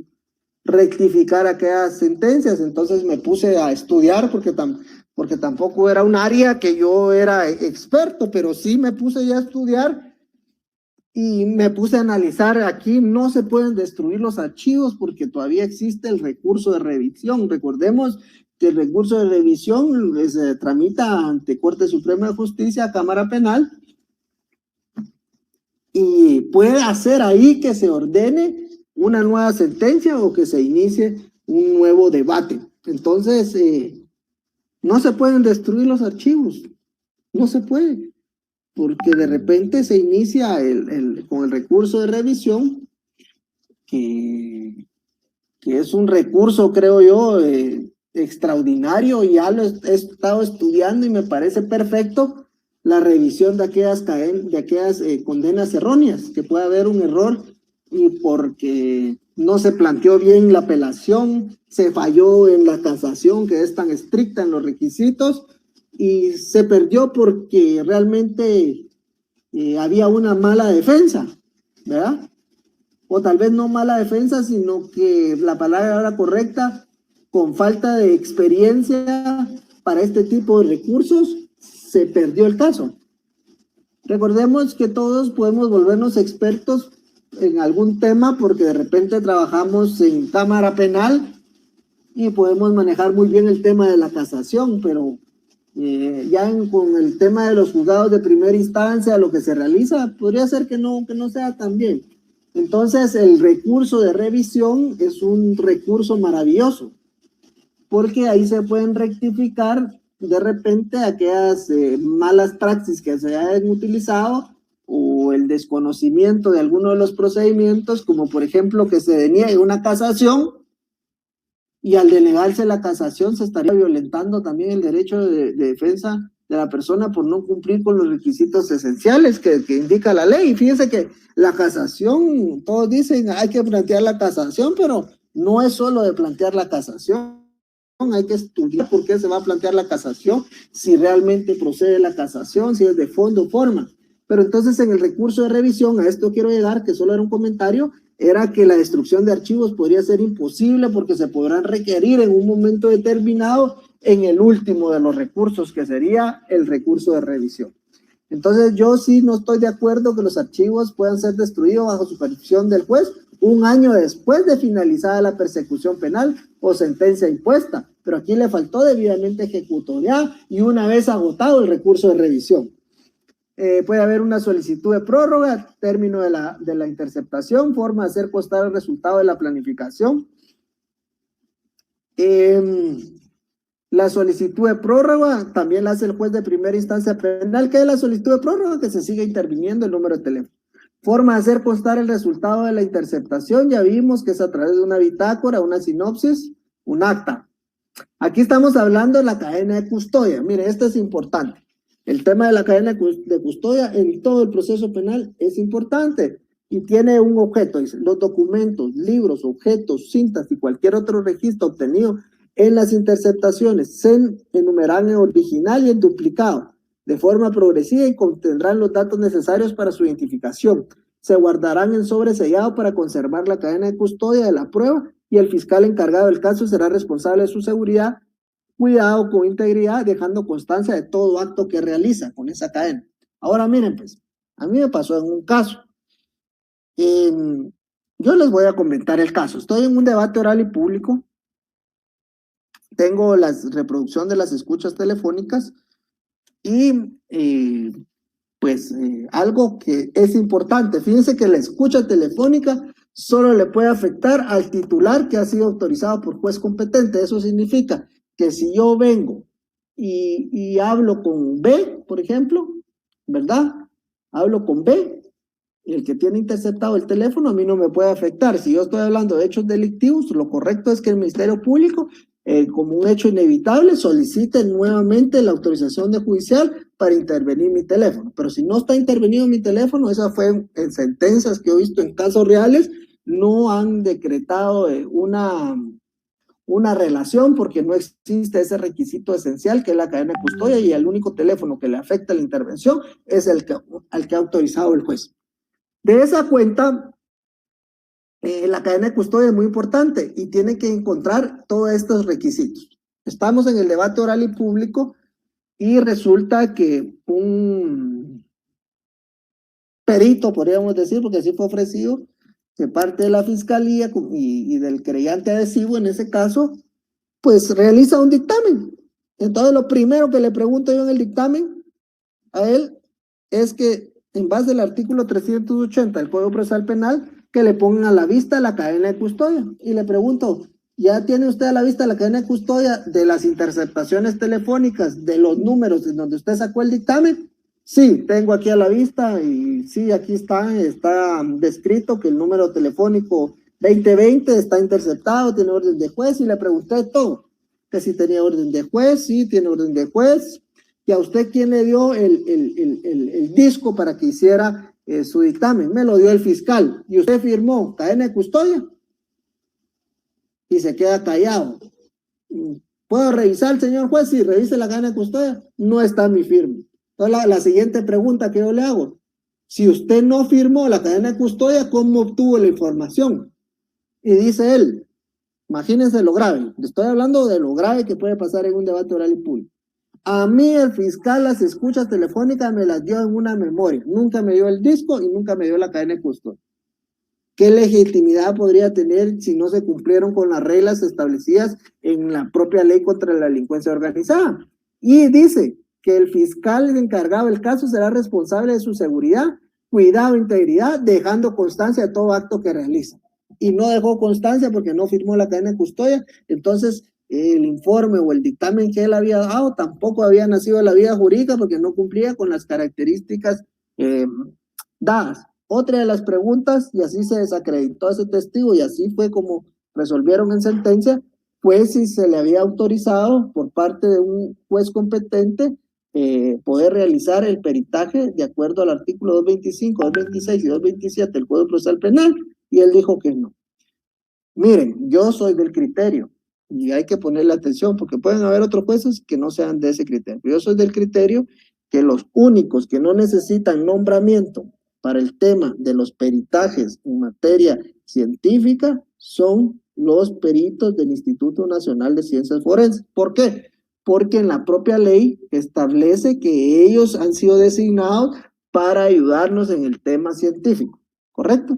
Rectificar aquellas sentencias. Entonces me puse a estudiar porque tampoco era un área que yo era experto, pero sí me puse ya a estudiar y me puse a analizar. Aquí no se pueden destruir los archivos porque todavía existe el recurso de revisión. Recordemos que el recurso de revisión se tramita ante Corte Suprema de Justicia, Cámara Penal, y puede hacer ahí que se ordene una nueva sentencia o que se inicie un nuevo debate. Entonces, no se pueden destruir los archivos, no se puede, porque de repente se inicia con el recurso de revisión, que es un recurso, creo yo, extraordinario, y ya lo he estado estudiando y me parece perfecto la revisión de aquellas condenas erróneas, que puede haber un error y porque no se planteó bien la apelación, se falló en la casación, que es tan estricta en los requisitos, y se perdió porque realmente había una mala defensa, ¿verdad? O tal vez no mala defensa, sino que la palabra era correcta, con falta de experiencia para este tipo de recursos, se perdió el caso. Recordemos que todos podemos volvernos expertos en algún tema porque de repente trabajamos en Cámara Penal y podemos manejar muy bien el tema de la casación, pero con el tema de los juzgados de primera instancia, lo que se realiza, podría ser que no sea tan bien. Entonces, el recurso de revisión es un recurso maravilloso, porque ahí se pueden rectificar de repente aquellas malas praxis que se hayan utilizado o el desconocimiento de alguno de los procedimientos, como por ejemplo que se deniegue una casación y al denegarse la casación se estaría violentando también el derecho de defensa de la persona por no cumplir con los requisitos esenciales que indica la ley. Y fíjense que la casación, todos dicen hay que plantear la casación, pero no es solo de plantear la casación, hay que estudiar por qué se va a plantear la casación, si realmente procede la casación, si es de fondo o forma. Pero entonces en el recurso de revisión, a esto quiero llegar, que solo era un comentario, era que la destrucción de archivos podría ser imposible porque se podrán requerir en un momento determinado en el último de los recursos, que sería el recurso de revisión. Entonces yo sí no estoy de acuerdo que los archivos puedan ser destruidos bajo supervisión del juez un año después de finalizada la persecución penal o sentencia impuesta, pero aquí le faltó debidamente ejecutoriar y una vez agotado el recurso de revisión. Puede haber una solicitud de prórroga, término de la interceptación, forma de hacer constar el resultado de la planificación. La solicitud de prórroga también la hace el juez de primera instancia penal. ¿Qué es la solicitud de prórroga? Que se siga interviniendo el número de teléfono. Forma de hacer constar el resultado de la interceptación, ya vimos que es a través de una bitácora, una sinopsis, un acta. Aquí estamos hablando de la cadena de custodia. Mire, esto es importante. El tema de la cadena de custodia en todo el proceso penal es importante y tiene un objeto. Dice, los documentos, libros, objetos, cintas y cualquier otro registro obtenido en las interceptaciones se enumerarán en original y en duplicado de forma progresiva y contendrán los datos necesarios para su identificación. Se guardarán en sobre sellado para conservar la cadena de custodia de la prueba y el fiscal encargado del caso será responsable de su seguridad, cuidado con integridad, dejando constancia de todo acto que realiza con esa cadena. Ahora miren, pues, a mí me pasó en un caso. Yo les voy a comentar el caso. Estoy en un debate oral y público. Tengo la reproducción de las escuchas telefónicas y algo que es importante. Fíjense que la escucha telefónica solo le puede afectar al titular que ha sido autorizado por juez competente. Eso significa que si yo vengo y hablo con B, por ejemplo, ¿verdad? Hablo con B, el que tiene interceptado el teléfono, a mí no me puede afectar. Si yo estoy hablando de hechos delictivos, lo correcto es que el Ministerio Público, como un hecho inevitable, solicite nuevamente la autorización de judicial para intervenir mi teléfono. Pero si no está intervenido mi teléfono, esa fue en sentencias que he visto en casos reales, no han decretado una relación porque no existe ese requisito esencial que es la cadena de custodia y el único teléfono que le afecta la intervención es al que ha autorizado el juez. De esa cuenta, la cadena de custodia es muy importante y tiene que encontrar todos estos requisitos. Estamos en el debate oral y público y resulta que un perito, podríamos decir, porque así fue ofrecido, de parte de la fiscalía y del creyente adhesivo en ese caso, pues realiza un dictamen. Entonces lo primero que le pregunto yo en el dictamen a él es que en base al artículo 380 del Código Procesal Penal, que le pongan a la vista la cadena de custodia. Y le pregunto, ¿ya tiene usted a la vista la cadena de custodia de las interceptaciones telefónicas, de los números en donde usted sacó el dictamen? Sí, tengo aquí a la vista y sí, aquí está descrito que el número telefónico 2020 está interceptado, tiene orden de juez y le pregunté todo, que si tenía orden de juez, sí, tiene orden de juez. ¿Y a usted quién le dio el disco para que hiciera su dictamen? Me lo dio el fiscal. ¿Y usted firmó cadena de custodia? Y se queda callado. ¿Puedo revisar, señor juez? Si revise la cadena de custodia, no está mi firma. Entonces, la siguiente pregunta que yo le hago, si usted no firmó la cadena de custodia, ¿cómo obtuvo la información? Y dice él, imagínense lo grave, estoy hablando de lo grave que puede pasar en un debate oral y público. A mí el fiscal las escuchas telefónicas me las dio en una memoria, nunca me dio el disco y nunca me dio la cadena de custodia. ¿Qué legitimidad podría tener si no se cumplieron con las reglas establecidas en la propia ley contra la delincuencia organizada? Y dice que el fiscal encargado del caso será responsable de su seguridad, cuidado e integridad, dejando constancia de todo acto que realiza. Y no dejó constancia porque no firmó la cadena de custodia, entonces el informe o el dictamen que él había dado tampoco había nacido de la vía jurídica porque no cumplía con las características dadas. Otra de las preguntas, y así se desacreditó ese testigo y así fue como resolvieron en sentencia, pues si se le había autorizado por parte de un juez competente poder realizar el peritaje de acuerdo al artículo 225, 226 y 227 del Código Procesal Penal, y él dijo que no. Miren, yo soy del criterio, y hay que ponerle atención, porque pueden haber otros jueces que no sean de ese criterio. Yo soy del criterio que los únicos que no necesitan nombramiento para el tema de los peritajes en materia científica son los peritos del Instituto Nacional de Ciencias Forenses. ¿Por qué? Porque en la propia ley establece que ellos han sido designados para ayudarnos en el tema científico, ¿correcto?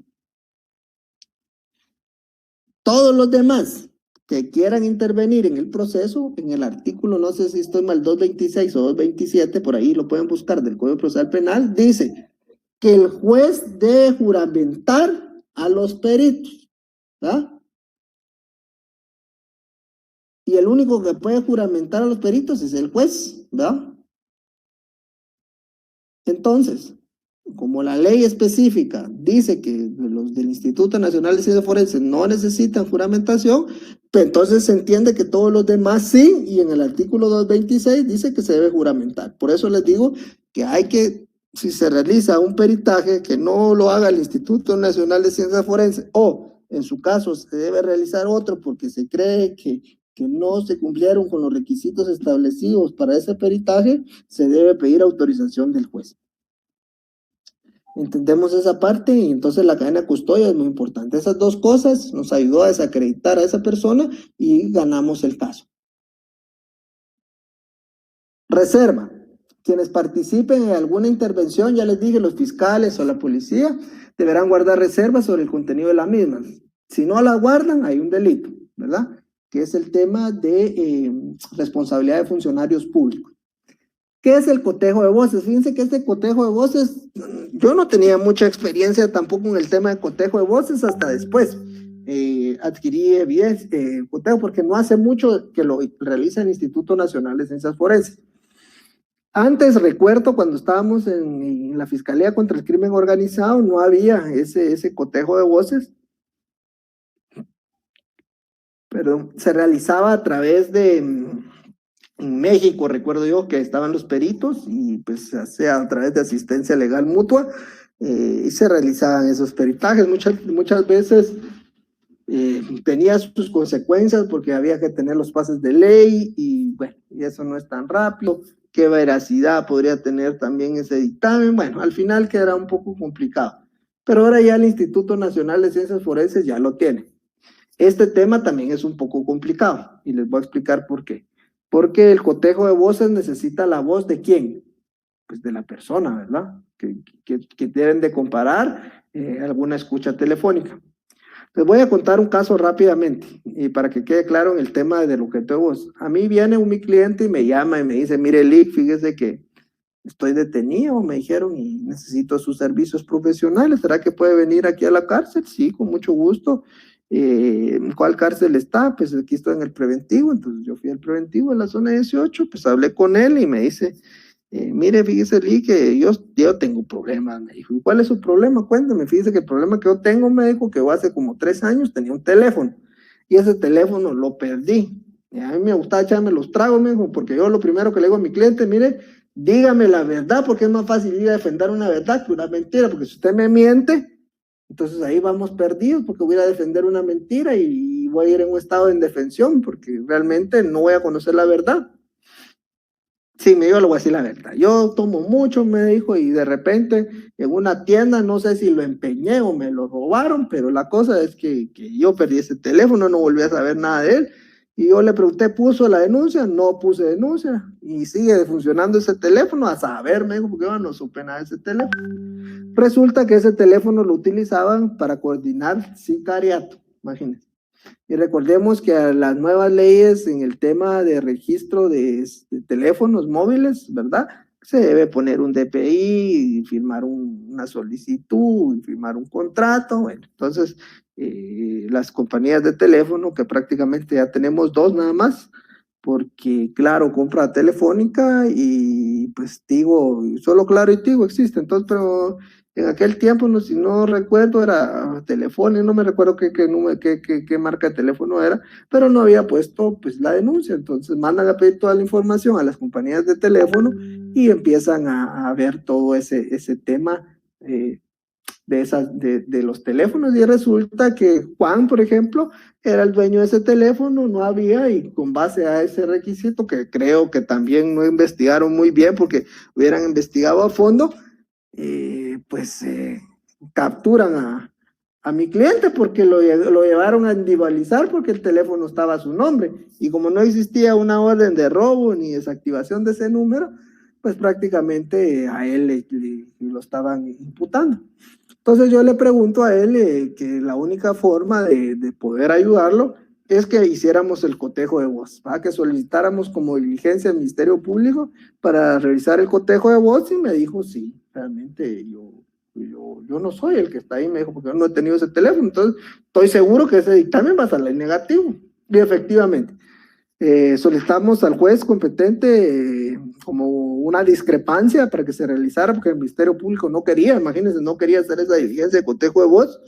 Todos los demás que quieran intervenir en el proceso, en el artículo, no sé si estoy mal, 226 o 227, por ahí lo pueden buscar, del Código Procesal Penal, dice que el juez debe juramentar a los peritos, ¿verdad? Y el único que puede juramentar a los peritos es el juez, ¿verdad? Entonces, como la ley específica dice que los del Instituto Nacional de Ciencias Forenses no necesitan juramentación, pues entonces se entiende que todos los demás sí, y en el artículo 226 dice que se debe juramentar. Por eso les digo que hay que, si se realiza un peritaje, que no lo haga el Instituto Nacional de Ciencias Forenses, o en su caso se debe realizar otro porque se cree que no se cumplieron con los requisitos establecidos para ese peritaje, se debe pedir autorización del juez. Entendemos esa parte y entonces la cadena de custodia es muy importante. Esas dos cosas nos ayudó a desacreditar a esa persona y ganamos el caso. Reserva. Quienes participen en alguna intervención, ya les dije, los fiscales o la policía, deberán guardar reservas sobre el contenido de la misma. Si no la guardan, hay un delito, ¿verdad? Que es el tema de responsabilidad de funcionarios públicos. ¿Qué es el cotejo de voces? Fíjense que este cotejo de voces, yo no tenía mucha experiencia tampoco en el tema de cotejo de voces hasta después. Adquirí cotejo porque no hace mucho que lo realiza el Instituto Nacional de Ciencias Forenses. Antes recuerdo cuando estábamos en la Fiscalía contra el Crimen Organizado, no había ese cotejo de voces. Perdón, se realizaba a través de... En México, recuerdo yo que estaban los peritos y pues se hacía a través de asistencia legal mutua y se realizaban esos peritajes. Muchas veces tenía sus consecuencias porque había que tener los pases de ley y bueno, y eso no es tan rápido. ¿Qué veracidad podría tener también ese dictamen? Bueno, al final queda un poco complicado. Pero ahora ya el Instituto Nacional de Ciencias Forenses ya lo tiene. Este tema también es un poco complicado y les voy a explicar por qué. Porque el cotejo de voces necesita la voz de ¿quién? Pues de la persona, ¿verdad? Que deben de comparar alguna escucha telefónica. Les voy a contar un caso rápidamente y para que quede claro en el tema del objeto de voz. A mí viene mi cliente y me llama y me dice, mire, Lick, fíjese que estoy detenido, me dijeron, y necesito sus servicios profesionales. ¿Será que puede venir aquí a la cárcel? Sí, con mucho gusto. ¿Cuál cárcel está? Pues aquí estoy en el preventivo. Entonces yo fui al preventivo en la zona 18, pues hablé con él y me dice, mire, fíjese, Lee, que yo tengo problemas, me dijo. ¿Y cuál es su problema? Cuéntame. Fíjese que el problema que yo tengo, me dijo, que yo hace como 3 años tenía un teléfono y ese teléfono lo perdí. Y a mí me gustaba echarme los tragos, me dijo, porque yo lo primero que le digo a mi cliente, mire, dígame la verdad, porque es más fácil ir a defender una verdad que una mentira, porque si usted me miente, entonces ahí vamos perdidos, porque voy a defender una mentira y voy a ir en un estado de indefensión, porque realmente no voy a conocer la verdad. Sí, yo le voy a decir la verdad. Yo tomo mucho, me dijo, y de repente en una tienda, no sé si lo empeñé o me lo robaron, pero la cosa es que yo perdí ese teléfono, no volví a saber nada de él. Y yo le pregunté, ¿puso la denuncia? No puse denuncia. Y sigue funcionando ese teléfono, a saber, me dijo, porque yo no supe nada de ese teléfono. Resulta que ese teléfono lo utilizaban para coordinar sicariato, imagínense. Y recordemos que a las nuevas leyes en el tema de registro de teléfonos móviles, ¿verdad? Se debe poner un DPI, y firmar una solicitud, y firmar un contrato. Bueno, entonces, las compañías de teléfono, que prácticamente ya tenemos 2 nada más, porque Claro compra Telefónica y pues Tigo, solo Claro y Tigo existen. Entonces, pero En aquel tiempo, no, si no recuerdo, era Telefónica, no me recuerdo qué marca de teléfono era, pero no había puesto pues la denuncia. Entonces mandan a pedir toda la información a las compañías de teléfono y empiezan a ver todo ese tema de los teléfonos. Y resulta que Juan, por ejemplo, era el dueño de ese teléfono, no había, y con base a ese requisito, que creo que también no investigaron muy bien porque hubieran investigado a fondo, pues capturan a mi cliente porque lo llevaron a individualizar porque el teléfono estaba a su nombre. Y como no existía una orden de robo ni desactivación de ese número, pues prácticamente a él lo estaban imputando. Entonces yo le pregunto a él que la única forma de poder ayudarlo es que hiciéramos el cotejo de voz, ¿va? Que solicitáramos como diligencia al Ministerio Público para revisar el cotejo de voz, y me dijo, sí, realmente yo no soy el que está ahí, me dijo, porque yo no he tenido ese teléfono, entonces estoy seguro que ese dictamen va a salir negativo. Y efectivamente, solicitamos al juez competente como una discrepancia para que se realizara, porque el Ministerio Público no quería, imagínense, no quería hacer esa diligencia de cotejo de voz.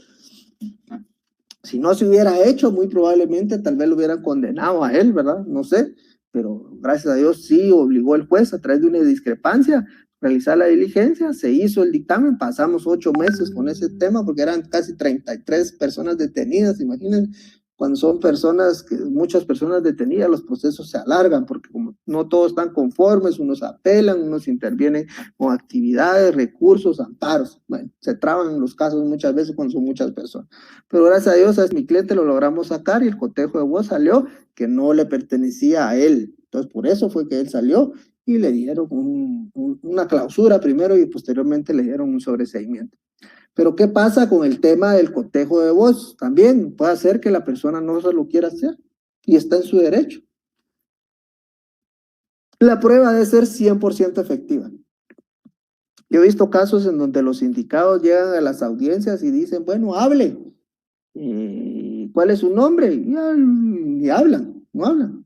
Si no se hubiera hecho, muy probablemente tal vez lo hubieran condenado a él, ¿verdad? No sé, pero gracias a Dios sí obligó el juez a través de una discrepancia realizar la diligencia, se hizo el dictamen, pasamos 8 meses con ese tema porque eran casi 33 personas detenidas, imagínense, cuando son personas, muchas personas detenidas, los procesos se alargan porque como no todos están conformes, unos apelan, unos intervienen con actividades, recursos, amparos, bueno, se traban los casos muchas veces cuando son muchas personas. Pero gracias a Dios, a mi cliente lo logramos sacar y el cotejo de voz salió que no le pertenecía a él. Entonces, por eso fue que él salió y le dieron una clausura primero y posteriormente le dieron un sobreseimiento. Pero ¿qué pasa con el tema del cotejo de voz? También puede ser que la persona no se lo quiera hacer y está en su derecho. La prueba debe ser 100% efectiva. Yo he visto casos en donde los sindicados llegan a las audiencias y dicen, bueno, hable. ¿Cuál es su nombre? Y hablan, no hablan.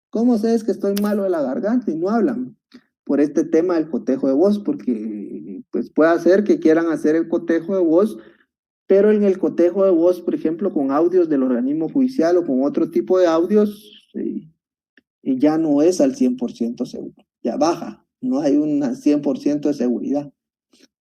¿Cómo sé es que estoy malo de la garganta? Y no hablan por este tema del cotejo de voz, porque pues puede ser que quieran hacer el cotejo de voz, pero en el cotejo de voz, por ejemplo, con audios del organismo judicial o con otro tipo de audios, ya no es al 100% seguro, ya baja, no hay un 100% de seguridad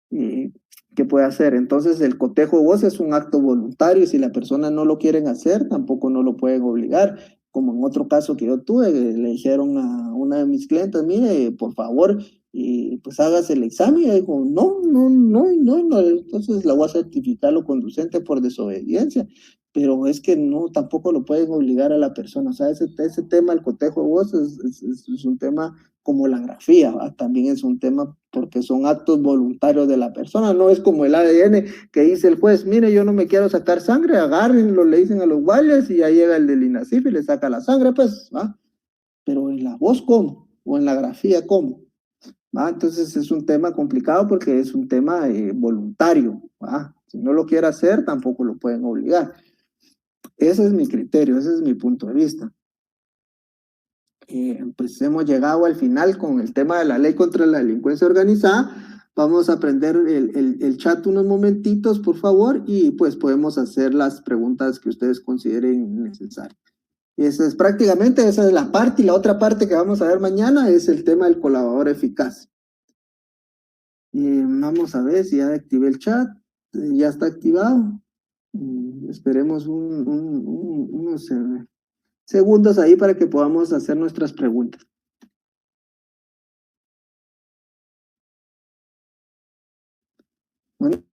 eh, que puede hacer. Entonces, el cotejo de voz es un acto voluntario y si la persona no lo quieren hacer, tampoco no lo pueden obligar. Como en otro caso que yo tuve, le dijeron a una de mis clientes, mire, por favor, pues hágase el examen. Y dijo, no. Entonces la voy a certificar lo conducente por desobediencia. Pero es que no, tampoco lo pueden obligar a la persona. O sea, ese tema, el cotejo de voz, es un tema como la grafía, ¿va? También es un tema porque son actos voluntarios de la persona, no es como el ADN que dice el juez, mire, yo no me quiero sacar sangre, agárrenlo, le dicen a los guayas y ya llega el del INASIF y le saca la sangre, pues, ¿va? Pero en la voz, ¿cómo? O en la grafía, ¿cómo? ¿Va? Entonces es un tema complicado porque es un tema voluntario, ¿va? Si no lo quiere hacer, tampoco lo pueden obligar. Ese es mi criterio, ese es mi punto de vista. Pues hemos llegado al final con el tema de la ley contra la delincuencia organizada. Vamos a aprender el chat unos momentitos, por favor, y pues podemos hacer las preguntas que ustedes consideren necesarias. Esa es prácticamente, esa es la parte, y la otra parte que vamos a ver mañana es el tema del colaborador eficaz. Vamos a ver si ya activé el chat, ya está activado. Esperemos unos segundos ahí para que podamos hacer nuestras preguntas. Bueno.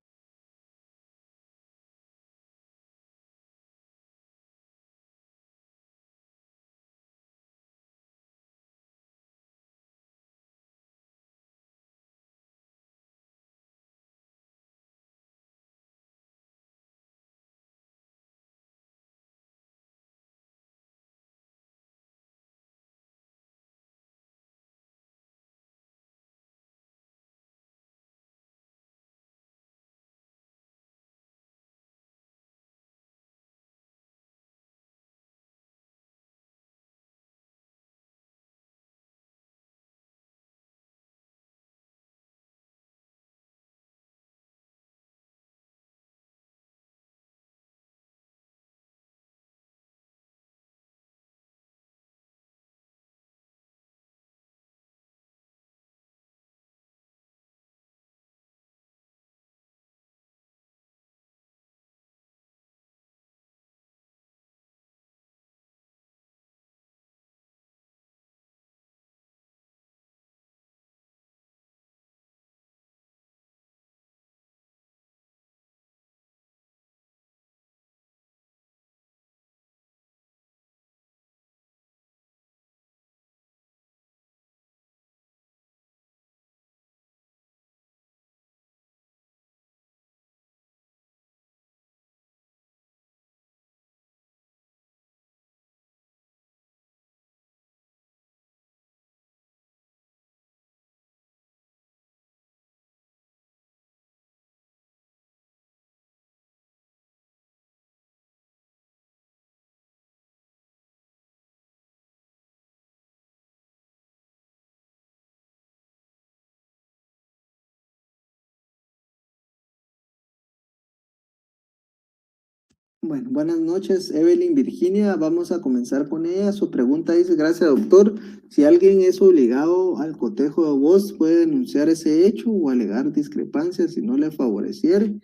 Bueno, buenas noches, Evelyn Virginia. Vamos a comenzar con ella. Su pregunta dice, gracias, doctor. Si alguien es obligado al cotejo de voz, ¿puede denunciar ese hecho o alegar discrepancias si no le favoreciere?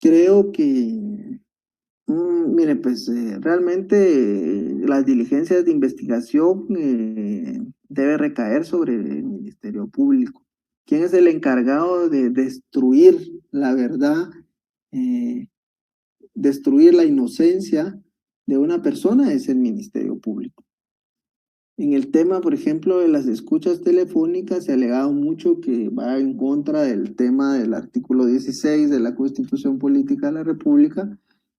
Creo que, mire, pues realmente las diligencias de investigación debe recaer sobre el Ministerio Público. ¿Quién es el encargado de destruir la verdad? Eh, Destruir la inocencia de una persona es el Ministerio Público. En el tema, por ejemplo, de las escuchas telefónicas, se ha alegado mucho que va en contra del tema del artículo 16 de la Constitución Política de la República,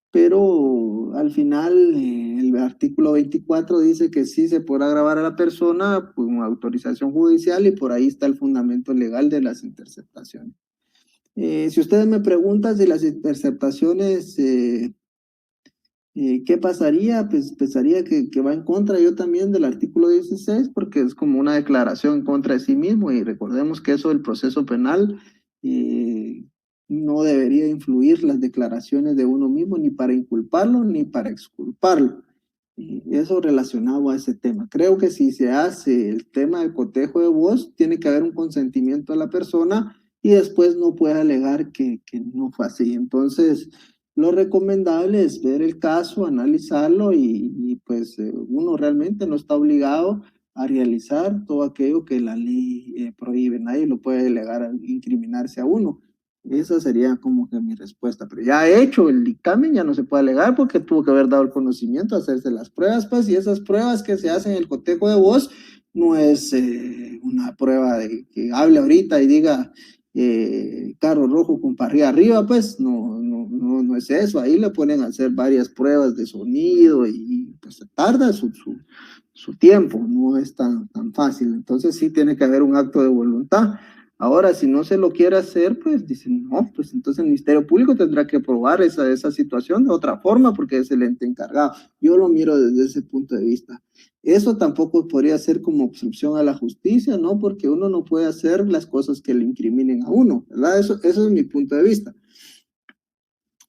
pero al final el artículo 24 dice que sí se podrá grabar a la persona con autorización judicial y por ahí está el fundamento legal de las interceptaciones. Si ustedes me preguntan si las interceptaciones ¿qué pasaría? Pues pensaría que va en contra yo también del artículo 16 porque es como una declaración en contra de sí mismo y recordemos que eso del proceso penal eh, no debería influir las declaraciones de uno mismo ni para inculparlo ni para exculparlo. Eso relacionado a ese tema. Creo que si se hace el tema del cotejo de voz, tiene que haber un consentimiento de la persona y después no puede alegar que no fue así. Entonces, lo recomendable es ver el caso, analizarlo pues uno realmente no está obligado a realizar todo aquello que la ley prohíbe. Nadie lo puede delegar a incriminarse a uno. Esa sería como que mi respuesta. Pero ya hecho el dictamen, ya no se puede alegar porque tuvo que haber dado el conocimiento, hacerse las pruebas, pues, y esas pruebas que se hacen en el cotejo de voz no es una prueba de que hable ahorita y diga carro rojo con parrilla arriba, pues no es eso. Ahí le ponen a hacer varias pruebas de sonido y pues se tarda su tiempo, no es tan fácil. Entonces sí tiene que haber un acto de voluntad. Ahora, si no se lo quiere hacer, pues dicen, no, pues entonces el Ministerio Público tendrá que probar esa situación de otra forma porque es el ente encargado. Yo lo miro desde ese punto de vista. Eso tampoco podría ser como obstrucción a la justicia, ¿no? Porque uno no puede hacer las cosas que le incriminen a uno, ¿verdad? Eso es mi punto de vista.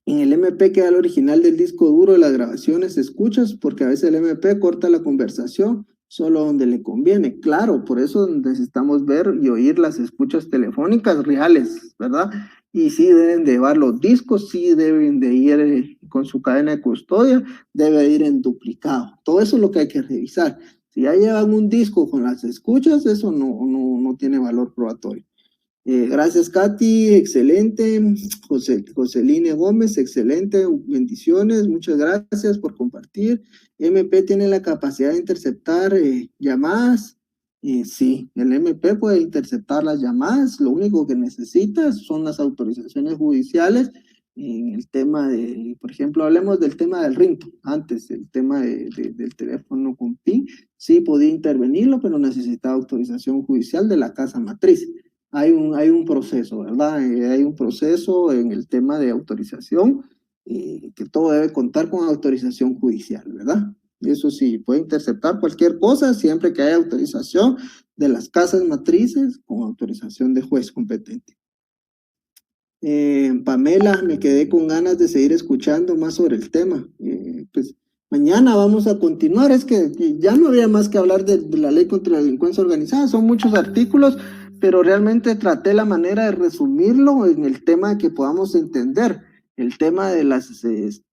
En el MP queda el original del disco duro de las grabaciones, escuchas, porque a veces el MP corta la conversación solo donde le conviene. Claro, por eso necesitamos ver y oír las escuchas telefónicas reales, ¿verdad? Y sí deben de llevar los discos, sí deben de ir con su cadena de custodia, debe ir en duplicado. Todo eso es lo que hay que revisar. Si ya llevan un disco con las escuchas, eso no tiene valor probatorio. Gracias, Katy, excelente. Joseline Gómez, excelente, bendiciones, muchas gracias por compartir. MP tiene la capacidad de interceptar llamadas. Sí, el MP puede interceptar las llamadas, lo único que necesita son las autorizaciones judiciales en el tema de, por ejemplo, hablemos del tema del ringtone, antes el tema del teléfono con PIN, sí podía intervenirlo, pero necesitaba autorización judicial de la casa matriz. Hay un proceso, ¿verdad? Hay un proceso en el tema de autorización, que todo debe contar con autorización judicial, ¿verdad? Eso sí, puede interceptar cualquier cosa siempre que haya autorización de las casas matrices con autorización de juez competente. Pamela, me quedé con ganas de seguir escuchando más sobre el tema. Pues mañana vamos a continuar. Es que ya no había más que hablar de la ley contra la delincuencia organizada. Son muchos artículos, pero realmente traté la manera de resumirlo en el tema que podamos entender. El tema de las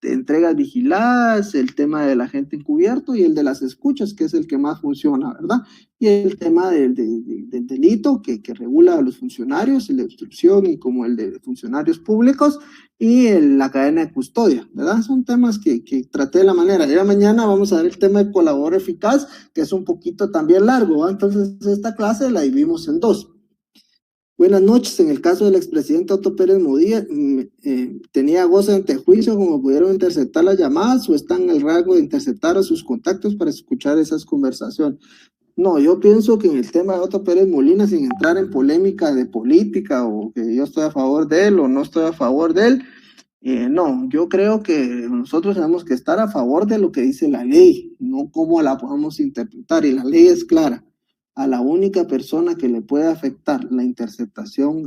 entregas vigiladas, el tema del agente encubierto y el de las escuchas, que es el que más funciona, ¿verdad? Y el tema del delito que regula a los funcionarios, el de obstrucción y como el de funcionarios públicos y la cadena de custodia, ¿verdad? Son temas que traté de la manera. Ya mañana vamos a ver el tema de colaborador eficaz, que es un poquito también largo, ¿va? Entonces esta clase la dividimos en dos. Buenas noches. En el caso del expresidente Otto Pérez Modía, ¿tenía goce ante juicio como pudieron interceptar las llamadas o están en el rango de interceptar a sus contactos para escuchar esas conversaciones? No, yo pienso que en el tema de Otto Pérez Molina, sin entrar en polémica de política o que yo estoy a favor de él o no estoy a favor de él, no, yo creo que nosotros tenemos que estar a favor de lo que dice la ley, no cómo la podamos interpretar. Y la ley es clara. A la única persona que le puede afectar la interceptación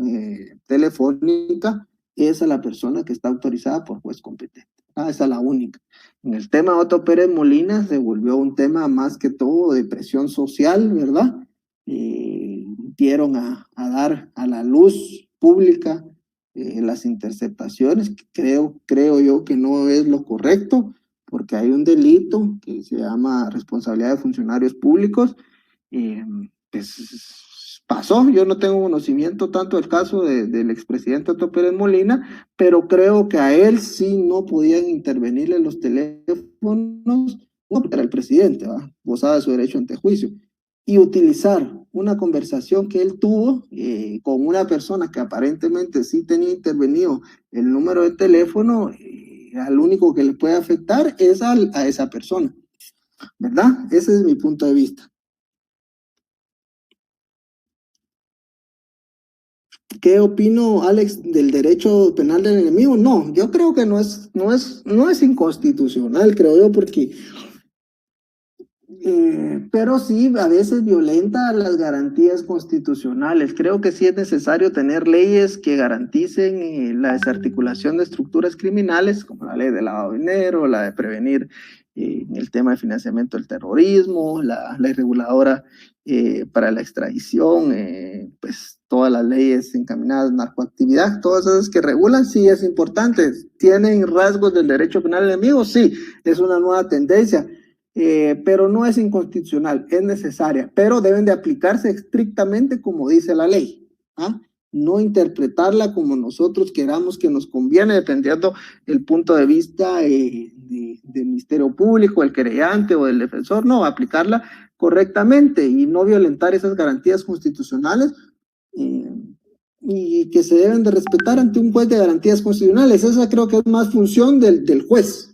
telefónica es a la persona que está autorizada por juez competente. Esa es la única. En el tema de Otto Pérez Molina se volvió un tema más que todo de presión social, ¿verdad? Dieron a dar a la luz pública las interceptaciones, que creo yo que no es lo correcto, porque hay un delito que se llama responsabilidad de funcionarios públicos. Pues pasó, yo no tengo conocimiento tanto del caso del expresidente Otto Pérez Molina, pero creo que a él sí no podían intervenirle los teléfonos, no, porque era el presidente, ¿va? Gozaba de su derecho ante juicio, y utilizar una conversación que él tuvo con una persona que aparentemente sí tenía intervenido el número de teléfono, al único que le puede afectar es a esa persona, ¿verdad? Ese es mi punto de vista. ¿Qué opino, Alex, del derecho penal del enemigo? No, yo creo que no es inconstitucional, creo yo, porque pero sí, a veces violenta las garantías constitucionales. Creo que sí es necesario tener leyes que garanticen la desarticulación de estructuras criminales, como la ley de lavado de dinero, la de prevenir el tema de financiamiento del terrorismo, la ley reguladora para la extradición, pues todas las leyes encaminadas a narcoactividad, todas esas que regulan, sí es importante. ¿Tienen rasgos del derecho penal enemigo? Sí, es una nueva tendencia. Pero no es inconstitucional, es necesaria, pero deben de aplicarse estrictamente como dice la ley, ¿ah? No interpretarla como nosotros queramos que nos conviene, dependiendo el punto de vista del Ministerio Público, el querellante o del defensor, no, aplicarla correctamente y no violentar esas garantías constitucionales eh, y que se deben de respetar ante un juez de garantías constitucionales. Esa creo que es más función del juez.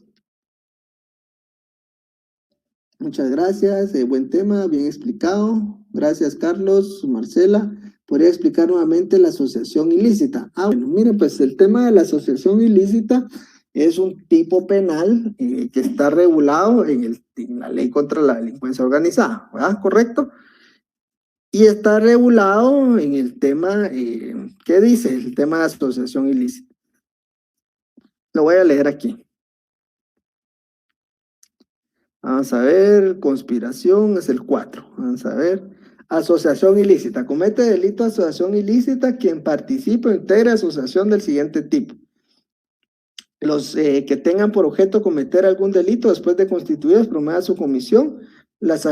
Muchas gracias, buen tema, bien explicado. Gracias, Carlos, Marcela. ¿Podría explicar nuevamente la asociación ilícita? Bueno, miren, pues el tema de la asociación ilícita es un tipo penal que está regulado en la ley contra la delincuencia organizada, ¿verdad? ¿Correcto? Y está regulado en el tema, ¿qué dice? El tema de asociación ilícita. Lo voy a leer aquí. Vamos a ver, conspiración es el 4. Vamos a ver. Asociación ilícita. Comete delito de asociación ilícita quien participe o integre asociación del siguiente tipo. Los que tengan por objeto cometer algún delito después de constituidos, promueva su comisión, las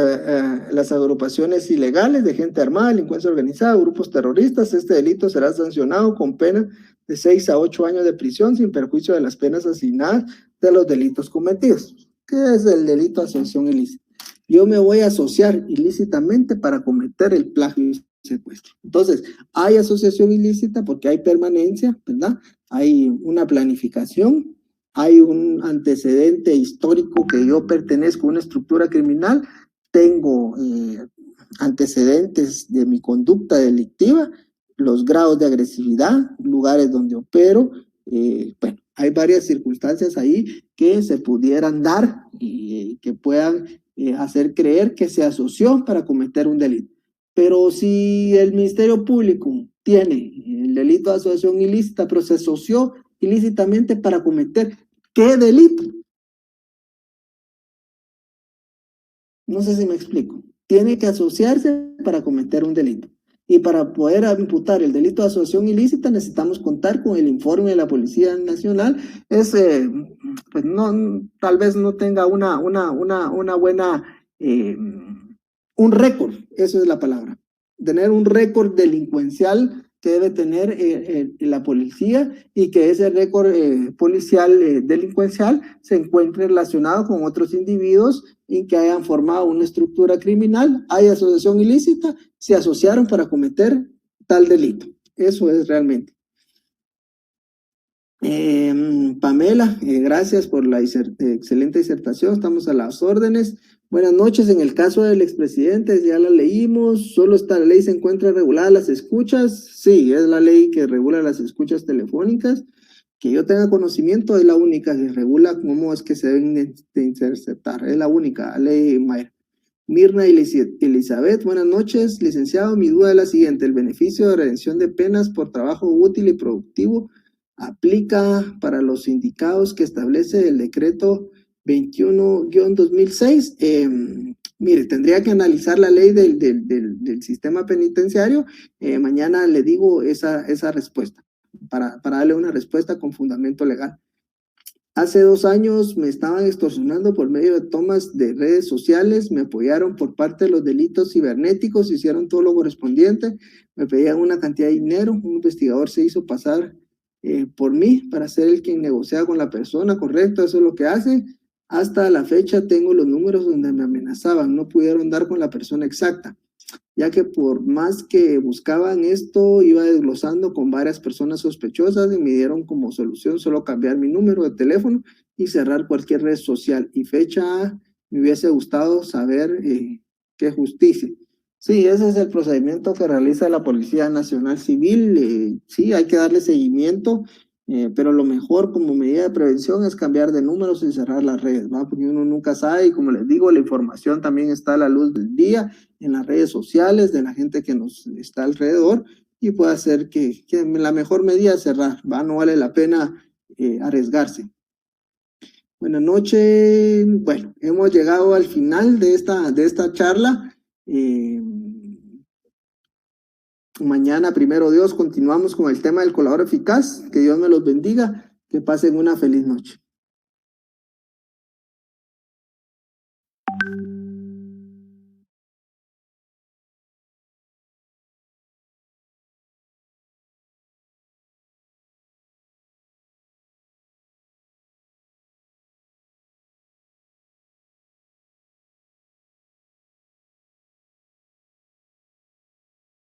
agrupaciones ilegales de gente armada, delincuencia organizada, grupos terroristas. Este delito será sancionado con pena de 6 a 8 años de prisión sin perjuicio de las penas asignadas de los delitos cometidos. ¿Qué es el delito de asociación ilícita? Yo me voy a asociar ilícitamente para cometer el plagio y secuestro. Entonces, hay asociación ilícita porque hay permanencia, ¿verdad? Hay una planificación, hay un antecedente histórico que yo pertenezco a una estructura criminal, tengo antecedentes de mi conducta delictiva, los grados de agresividad, lugares donde opero, bueno, hay varias circunstancias ahí que se pudieran dar y que puedan hacer creer que se asoció para cometer un delito. Pero si el Ministerio Público tiene el delito de asociación ilícita, pero se asoció ilícitamente para cometer ¿qué delito? No sé si me explico. Tiene que asociarse para cometer un delito. Y para poder imputar el delito de asociación ilícita necesitamos contar con el informe de la Policía Nacional. Es, pues no, tal vez no tenga una buena, un récord, eso es la palabra. Tener un récord delincuencial que debe tener la policía y que ese récord policial delincuencial se encuentre relacionado con otros individuos y que hayan formado una estructura criminal, hay asociación ilícita, se asociaron para cometer tal delito. Eso es realmente. Pamela, gracias por la excelente disertación, estamos a las órdenes. Buenas noches, en el caso del expresidente, ya la leímos, solo esta ley se encuentra regulada las escuchas, sí, es la ley que regula las escuchas telefónicas, que yo tenga conocimiento, es la única que regula cómo es que se deben de interceptar, es la única ley, Mayra. Mirna Elizabeth, buenas noches, licenciado, mi duda es la siguiente, el beneficio de redención de penas por trabajo útil y productivo aplica para los sindicados que establece el decreto 21-2006. Mire, tendría que analizar la ley del sistema penitenciario. Mañana le digo esa respuesta, para darle una respuesta con fundamento legal. Hace 2 años me estaban extorsionando por medio de tomas de redes sociales, me apoyaron por parte de los delitos cibernéticos, hicieron todo lo correspondiente, me pedían una cantidad de dinero, un investigador se hizo pasar por mí para ser el quien negocia con la persona, correcto, eso es lo que hace. Hasta la fecha tengo los números donde me amenazaban, no pudieron dar con la persona exacta, ya que por más que buscaban esto, iba desglosando con varias personas sospechosas y me dieron como solución solo cambiar mi número de teléfono y cerrar cualquier red social. Y fecha, me hubiese gustado saber qué justicia. Sí, ese es el procedimiento que realiza la Policía Nacional Civil. Sí, hay que darle seguimiento, pero lo mejor como medida de prevención es cambiar de números y cerrar las redes, ¿va? Porque uno nunca sabe y como les digo, la información también está a la luz del día en las redes sociales de la gente que nos está alrededor y puede hacer que la mejor medida es cerrar, ¿va? No vale la pena arriesgarse. Buenas noches. Bueno, hemos llegado al final de esta charla. Mañana, primero Dios, continuamos con el tema del colador eficaz. Que Dios me los bendiga. Que pasen una feliz noche.